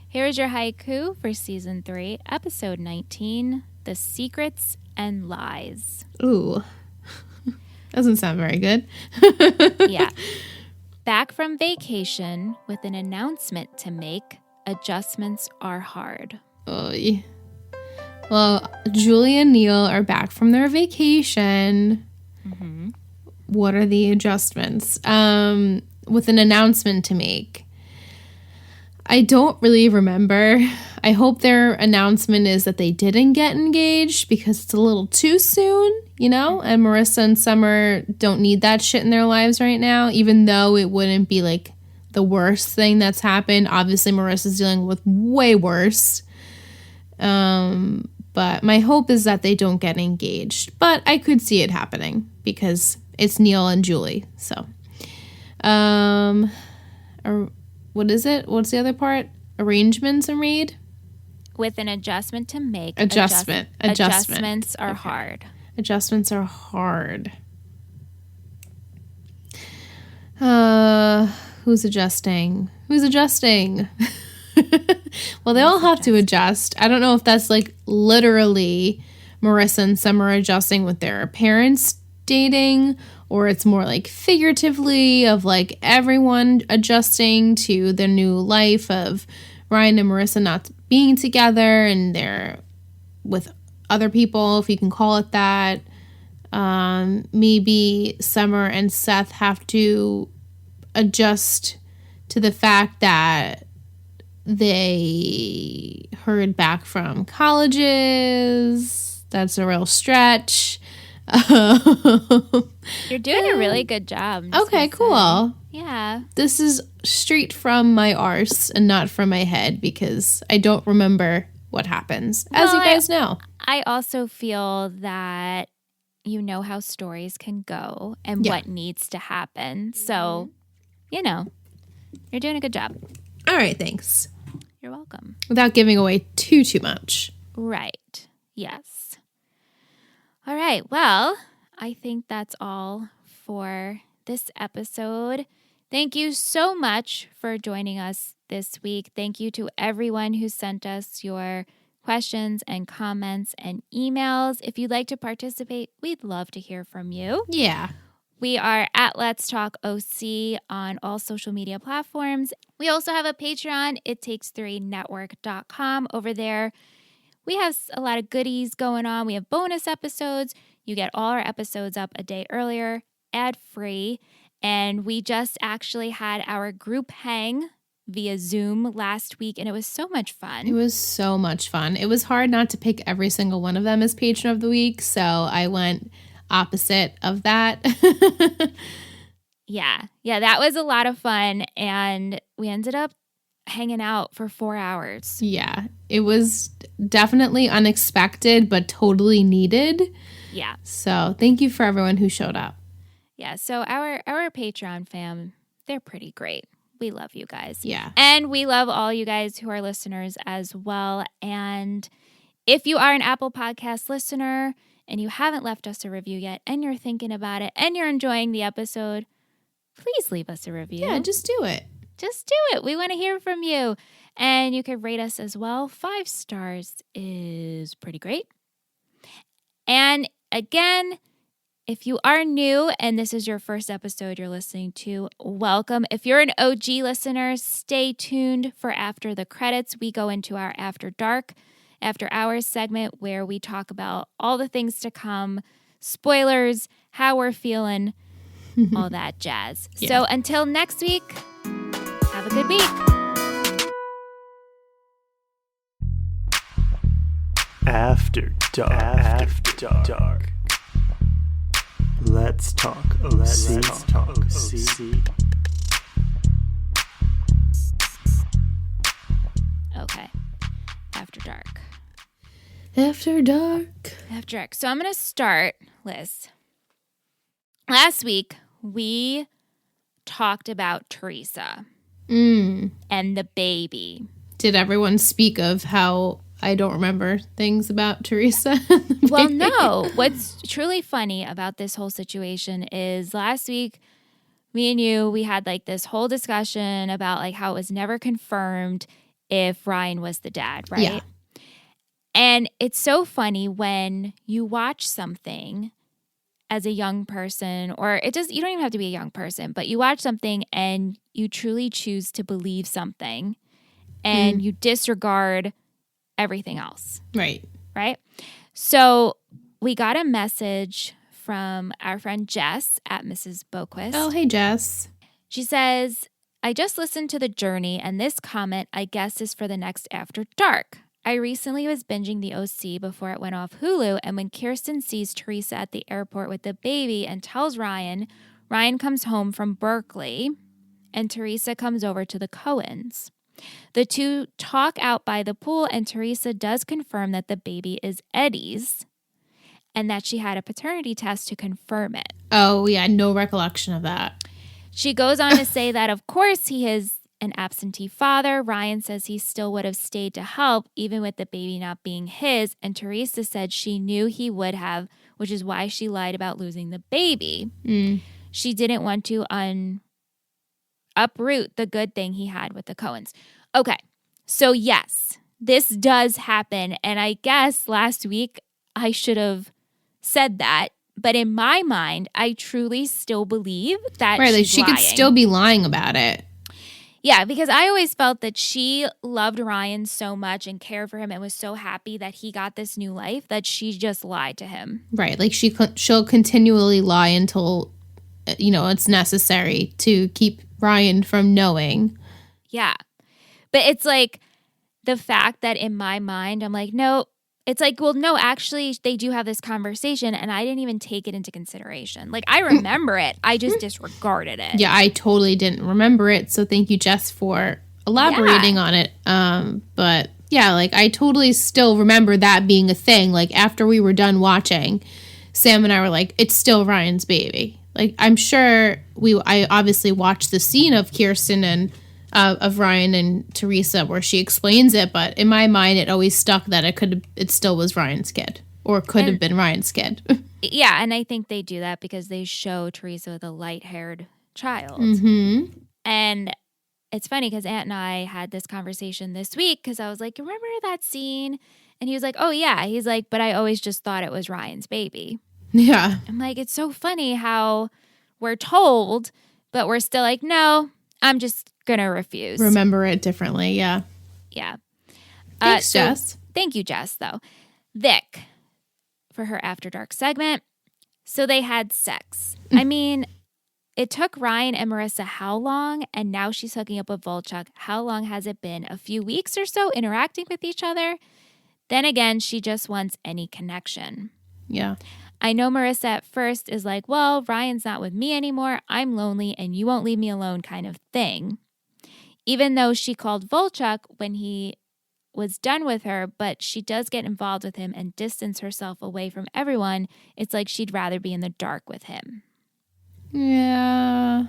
A: Here is your haiku for Season 3, Episode 19, The Secrets and Lies.
C: Ooh. Doesn't sound very good.
A: Yeah. Back from vacation with an announcement to make. Adjustments are hard.
C: Oy. Well, Julie and Neil are back from their vacation.
A: Mm-hmm.
C: What are the adjustments? With an announcement to make. I don't really remember. I hope their announcement is that they didn't get engaged because it's a little too soon, you know? And Marissa and Summer don't need that shit in their lives right now, even though it wouldn't be like the worst thing that's happened. Obviously, Marissa's dealing with way worse. But my hope is that they don't get engaged. But I could see it happening because it's Neil and Julie. So, what is it? What's the other part? Arrangements are made?
A: With an adjustment to make.
C: Adjustments
A: are hard.
C: Adjustments are hard. Who's adjusting? Well, they all have to adjust. I don't know if that's like literally Marissa and Summer adjusting with their parents dating, or it's more like figuratively of like everyone adjusting to the new life of Ryan and Marissa not being together and they're with other people, if you can call it that. Maybe Summer and Seth have to adjust to the fact that they heard back from colleges. That's a real stretch.
A: You're doing a really good job.
C: Okay, cool.
A: Yeah.
C: This is straight from my arse and not from my head because I don't remember what happens, as you guys know.
A: I also feel that you know how stories can go and what needs to happen. So, you know, you're doing a good job.
C: All right, thanks.
A: You're welcome.
C: Without giving away too much.
A: Right. Yes. All right. Well, I think that's all for this episode. Thank you so much for joining us this week. Thank you to everyone who sent us your questions and comments and emails. If you'd like to participate, we'd love to hear from you.
C: Yeah.
A: We are at Let's Talk OC on all social media platforms. We also have a Patreon, ittakes3network.com. Over there, we have a lot of goodies going on. We have bonus episodes. You get all our episodes up a day earlier, ad-free. And we just actually had our group hang via Zoom last week, and it was so much fun.
C: It was so much fun. It was hard not to pick every single one of them as Patron of the Week, so I went opposite of that.
A: Yeah, that was a lot of fun, and we ended up hanging out for 4 hours.
C: Yeah, it was definitely unexpected, but totally needed.
A: Yeah.
C: So thank you for everyone who showed up.
A: Yeah, so our Patreon fam, they're pretty great. We love you guys.
C: Yeah.
A: And we love all you guys who are listeners as well. And if you are an Apple Podcast listener and you haven't left us a review yet and you're thinking about it and you're enjoying the episode, please leave us a review.
C: Yeah, just do it.
A: Just do it. We want to hear from you. And you could rate us as well. 5 stars is pretty great. And again, if you are new and this is your first episode you're listening to, welcome. If you're an OG listener, stay tuned for After the Credits. We go into our After Dark, After Hours segment where we talk about all the things to come, spoilers, how we're feeling, all that jazz.
C: Yeah.
A: So until next week, have a good week.
B: After dark. After dark. Let's talk OC. Let's talk OC.
A: Okay. After dark.
C: After dark.
A: After dark. So I'm going to start, Liz. Last week, we talked about Teresa and the baby.
C: Did everyone speak of how I don't remember things about Teresa?
A: Well, no. What's truly funny about this whole situation is last week, me and you, we had like this whole discussion about like how it was never confirmed if Ryan was the dad, right?
C: Yeah.
A: And it's so funny when you watch something as a young person, or you don't even have to be a young person, but you watch something and you truly choose to believe something and you disregard everything else.
C: Right.
A: Right? So we got a message from our friend Jess at Mrs. Boquist.
C: Oh, hey, Jess.
A: She says, I just listened to The Journey, and this comment, I guess, is for the next After Dark. I recently was binging the OC before it went off Hulu, and when Kirsten sees Teresa at the airport with the baby and tells Ryan comes home from Berkeley, and Teresa comes over to the Coens. The two talk out by the pool, and Teresa does confirm that the baby is Eddie's and that she had a paternity test to confirm it.
C: Oh, yeah, no recollection of that.
A: She goes on to say that, of course, he is an absentee father. Ryan says he still would have stayed to help, even with the baby not being his. And Teresa said she knew he would have, which is why she lied about losing the baby. She didn't want to uproot the good thing he had with the Coens. Okay, so yes, this does happen. And I guess last week I should have said that. But in my mind, I truly still believe that
C: Right, like
A: she's
C: she
A: lying.
C: could still be lying about it.
A: Yeah, because I always felt that she loved Ryan so much and cared for him and was so happy that he got this new life that she just lied to him.
C: Right, like she'll continually lie until, it's necessary to keep Ryan from knowing.
A: Yeah. But it's like the fact that in my mind, I'm like, no, it's like, well, no, actually, they do have this conversation and I didn't even take it into consideration. Like, I remember it. I just disregarded it.
C: Yeah, I totally didn't remember it. So thank you, Jess, for elaborating on it. But yeah, like I totally still remember that being a thing. Like after we were done watching, Sam and I were like, it's still Ryan's baby. Like I'm sure I obviously watched the scene of Kirsten and of Ryan and Teresa where she explains it, but in my mind it always stuck that it still was Ryan's kid or could have been Ryan's kid.
A: Yeah, and I think they do that because they show Teresa with a light-haired child.
C: Mm-hmm.
A: And it's funny because Aunt and I had this conversation this week because I was like, remember that scene? And he was like, oh, yeah. He's like, but I always just thought it was Ryan's baby.
C: Yeah.
A: I'm like, it's so funny how we're told, but we're still like, no, I'm just going to refuse.
C: Remember it differently. Yeah.
A: Yeah.
C: Thanks, Jess.
A: Thank you, Jess, though. Vic, for her After Dark segment. So they had sex. I mean, it took Ryan and Marissa how long? And now she's hooking up with Volchuk. How long has it been? A few weeks or so interacting with each other? Then again, she just wants any connection.
C: Yeah.
A: I know Marissa at first is like, well, Ryan's not with me anymore. I'm lonely and you won't leave me alone kind of thing. Even though she called Volchuk when he was done with her, but she does get involved with him and distance herself away from everyone. It's like she'd rather be in the dark with him.
C: Yeah.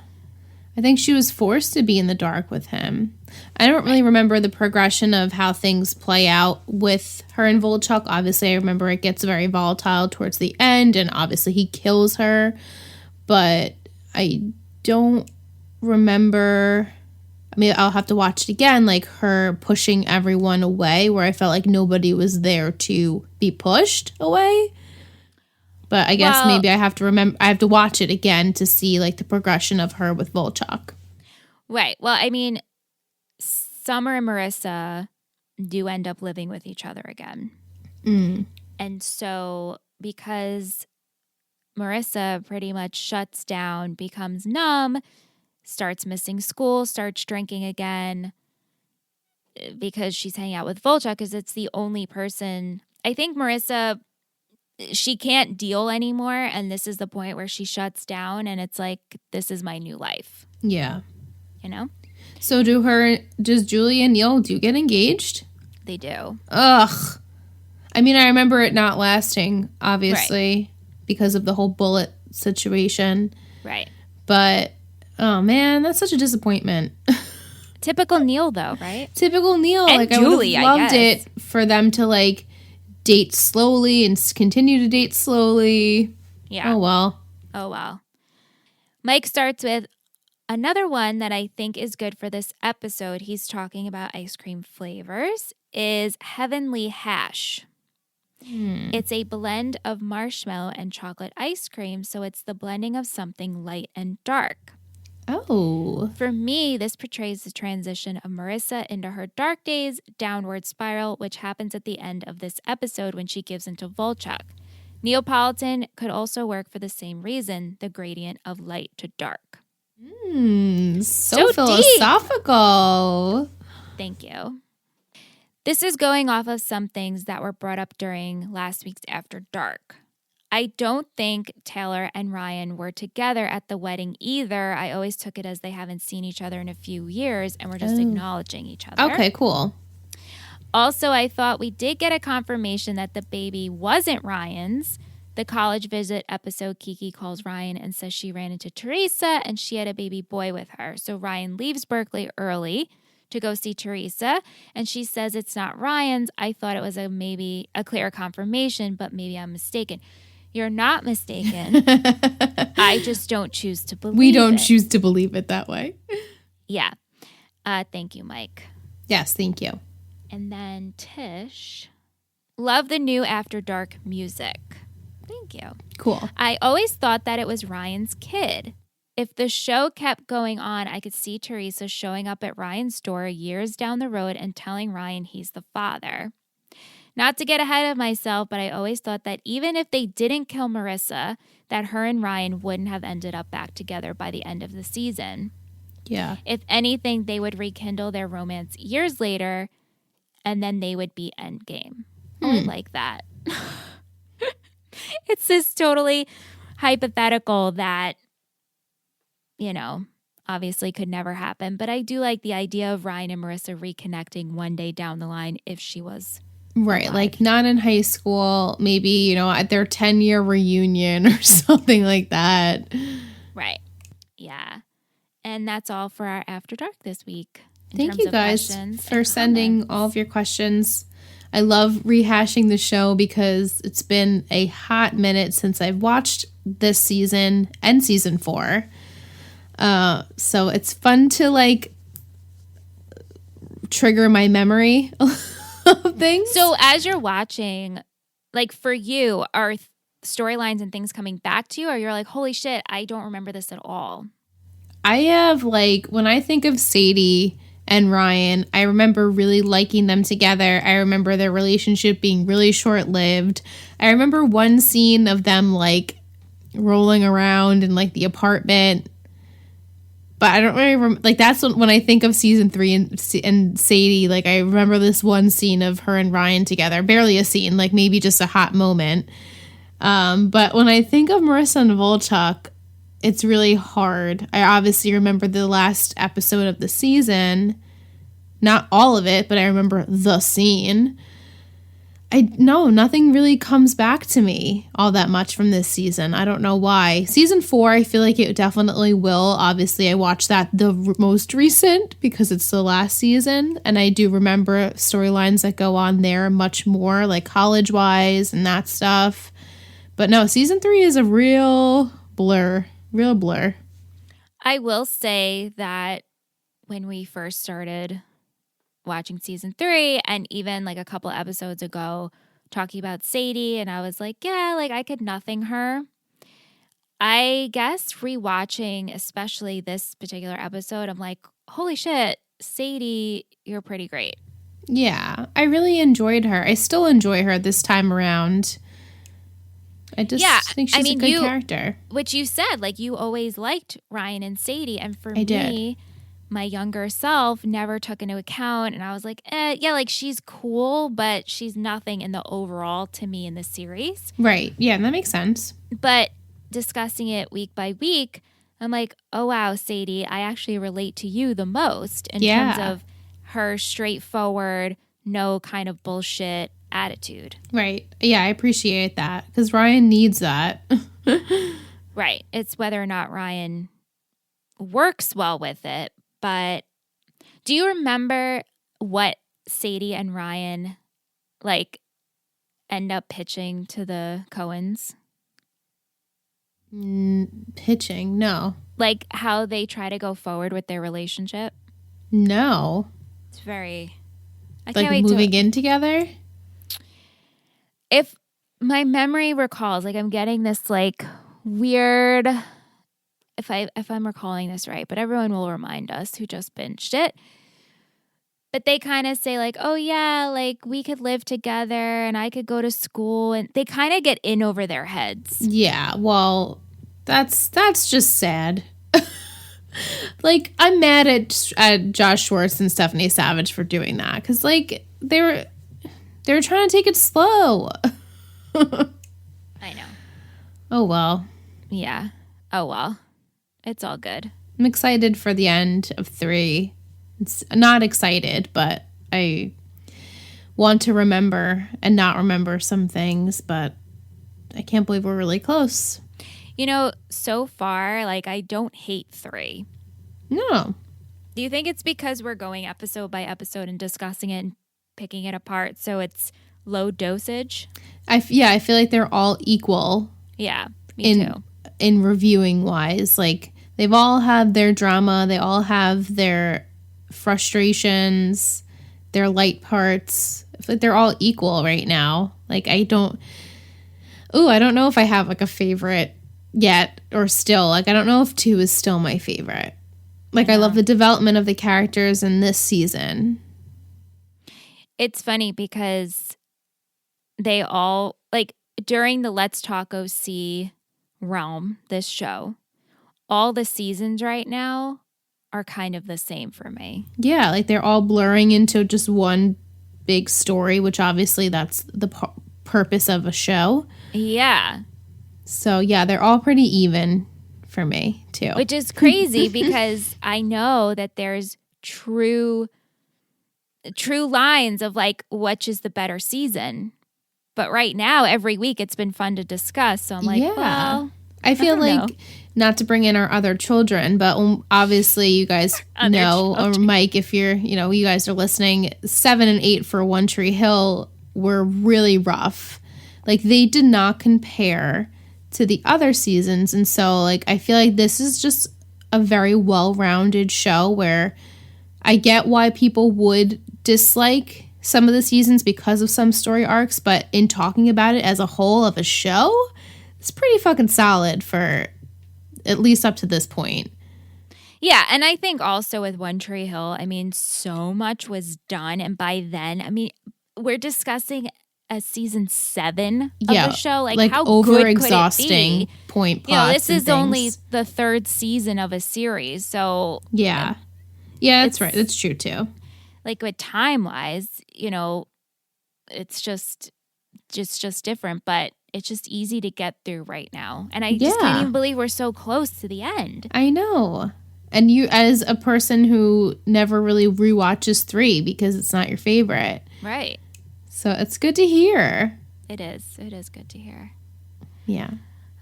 C: I think she was forced to be in the dark with him. I don't really remember the progression of how things play out with her and Volchuk. Obviously, I remember it gets very volatile towards the end, and obviously he kills her. But I don't remember... I mean, I'll have to watch it again, like her pushing everyone away, where I felt like nobody was there to be pushed away. But I guess maybe I have to watch it again to see like the progression of her with Volchuk.
A: Right. Well, I mean, Summer and Marissa do end up living with each other again.
C: Mm.
A: And so because Marissa pretty much shuts down, becomes numb, starts missing school, starts drinking again because she's hanging out with Volchuk because it's the only person. I think Marissa... she can't deal anymore, and this is the point where she shuts down, and it's like, this is my new life.
C: Yeah.
A: You know?
C: So does Julie and Neil get engaged?
A: They do.
C: Ugh. I mean, I remember it not lasting, obviously, because of the whole bullet situation.
A: Right.
C: But, oh man, that's such a disappointment.
A: Typical Neil, though, right?
C: Typical Neil.
A: And
C: like,
A: Julie,
C: I would have loved it for them to, like, date slowly and continue to date slowly.
A: Yeah.
C: Oh, well.
A: Oh, well. Mike starts with another one that I think is good for this episode. He's talking about ice cream flavors, is Heavenly Hash. It's a blend of marshmallow and chocolate ice cream, so it's the blending of something light and dark.
C: Oh.
A: For me, this portrays the transition of Marissa into her dark days downward spiral, which happens at the end of this episode when she gives into Volchuk. Neapolitan could also work for the same reason, the gradient of light to dark.
C: So philosophical.
A: Deep. Thank you. This is going off of some things that were brought up during last week's After Dark. I don't think Taylor and Ryan were together at the wedding either. I always took it as they haven't seen each other in a few years and we're just acknowledging each other.
C: Okay, cool.
A: Also, I thought we did get a confirmation that the baby wasn't Ryan's. The college visit episode, Kiki calls Ryan and says she ran into Teresa and she had a baby boy with her. So Ryan leaves Berkeley early to go see Teresa, and she says it's not Ryan's. I thought it was maybe a clear confirmation, but maybe I'm mistaken. You're not mistaken. I just don't choose to believe it.
C: We don't choose to believe it that way.
A: Yeah. Thank you, Mike.
C: Yes, thank you.
A: And then Tish. Love the new After Dark music. Thank you.
C: Cool.
A: I always thought that it was Ryan's kid. If the show kept going on, I could see Teresa showing up at Ryan's door years down the road and telling Ryan he's the father. Not to get ahead of myself, but I always thought that even if they didn't kill Marissa, that her and Ryan wouldn't have ended up back together by the end of the season.
C: Yeah.
A: If anything, they would rekindle their romance years later, and then they would be endgame. Oh, I like that. It's this totally hypothetical that, you know, obviously could never happen. But I do like the idea of Ryan and Marissa reconnecting one day down the line if she was
C: right.
A: alive.
C: Like not in high school, maybe, you know, at their 10-year reunion or something like that.
A: Right. Yeah. And that's all for our After Dark this week.
C: Thank you guys for sending all of your questions. I love rehashing the show because it's been a hot minute since I've watched this season and season 4. So it's fun to like trigger my memory of things.
A: So as you're watching, like for you, are storylines and things coming back to you, or you're like, holy shit, I don't remember this at all?
C: I have like, when I think of Sadie and Ryan, I remember really liking them together. I remember their relationship being really short-lived. I remember one scene of them like rolling around in like the apartment. But I don't really remember, like that's when I think of season 3 and Sadie, like I remember this one scene of her and Ryan together, barely a scene, like maybe just a hot moment. But when I think of Marissa and Volchuk, it's really hard. I obviously remember the last episode of the season, not all of it, but I remember the scene. Nothing really comes back to me all that much from this season. I don't know why. Season 4, I feel like it definitely will. Obviously, I watched that the most recent because it's the last season, and I do remember storylines that go on there much more, like college-wise and that stuff. But no, season 3 is a real blur. Real blur.
A: I will say that when we first started watching season 3 and even like a couple episodes ago talking about Sadie, and I was like, yeah, like I could nothing her. I guess rewatching, especially this particular episode, I'm like, holy shit, Sadie, you're pretty great.
C: Yeah, I really enjoyed her. I still enjoy her this time around. I just think she's a good character.
A: Which you said, like you always liked Ryan and Sadie. And for me, my younger self never took into account. And I was like, yeah, like she's cool, but she's nothing in the overall to me in the series.
C: Right. Yeah, that makes sense.
A: But discussing it week by week, I'm like, oh, wow, Sadie, I actually relate to you the most in terms of her straightforward, no kind of bullshit attitude.
C: Right. Yeah, I appreciate that because Ryan needs that.
A: Right. It's whether or not Ryan works well with it. But do you remember what Sadie and Ryan like end up pitching to the Coens?
C: Pitching? No.
A: Like how they try to go forward with their relationship?
C: No.
A: It's very... I
C: like
A: can't wait
C: moving in together?
A: If my memory recalls, like I'm getting this like weird, if I'm recalling this right, but everyone will remind us who just binged it. But they kind of say like, oh yeah, like we could live together and I could go to school, and they kind of get in over their heads.
C: Yeah, well, that's just sad. Like I'm mad at Josh Schwartz and Stephanie Savage for doing that because like they were trying to take it slow.
A: I know.
C: Oh, well.
A: Yeah. Oh, well. It's all good.
C: I'm excited for the end of 3. It's not excited, but I want to remember and not remember some things, but I can't believe we're really close.
A: You know, so far, like, I don't hate 3.
C: No.
A: Do you think it's because we're going episode by episode and discussing it and picking it apart, so it's low dosage?
C: I feel like they're all equal.
A: Yeah, me too.
C: In reviewing wise, like they've all had their drama, they all have their frustrations, their light parts. I feel like they're all equal right now. Like I don't know if I have like a favorite yet or still. Like I don't know if 2 is still my favorite. Like I love the development of the characters in this season.
A: It's funny because they all, like, during the Let's Talk OC realm, this show, all the seasons right now are kind of the same for me. Yeah,
C: like they're all blurring into just one big story, which obviously that's the purpose of a show.
A: Yeah.
C: So, yeah, they're all pretty even for me, too.
A: Which is crazy because I know that there's true lines of like which is the better season, but right now every week it's been fun to discuss, so I'm like, well,
C: I feel like not to bring in our other children, but obviously you guys know, or Mike, if you're you guys are listening, 7 and 8 for One Tree Hill were really rough. Like, they did not compare to the other seasons. And so, like, I feel like this is just a very well-rounded show where I get why people would dislike some of the seasons because of some story arcs, but in talking about it as a whole of a show, it's pretty fucking solid for at least up to this point.
A: Yeah, and I think also with One Tree Hill, I mean, so much was done. And by then, I mean, we're discussing a season 7 of the show. Like how
C: over
A: good
C: exhausting
A: could it be?
C: point plots.
A: You know, this is
C: things.
A: only the 3rd season of a series. So
C: yeah, that's right. That's true too.
A: Like with time-wise, you know, it's just different, but it's just easy to get through right now. And I just can't even believe we're so close to the end.
C: I know. And you, as a person who never really rewatches 3 because it's not your favorite.
A: Right.
C: So it's good to hear.
A: It is. It is good to hear.
C: Yeah.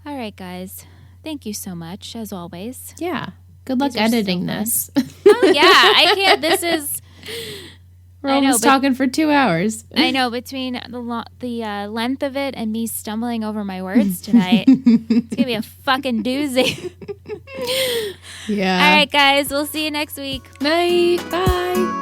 A: All right, guys. Thank you so much, as always.
C: Yeah. Good luck editing this.
A: Oh, yeah. I can't. This is...
C: We're almost talking for 2 hours.
A: I know. Between the length of it and me stumbling over my words tonight, it's going to be a fucking doozy.
C: Yeah.
A: All right, guys. We'll see you next week.
C: Night. Bye.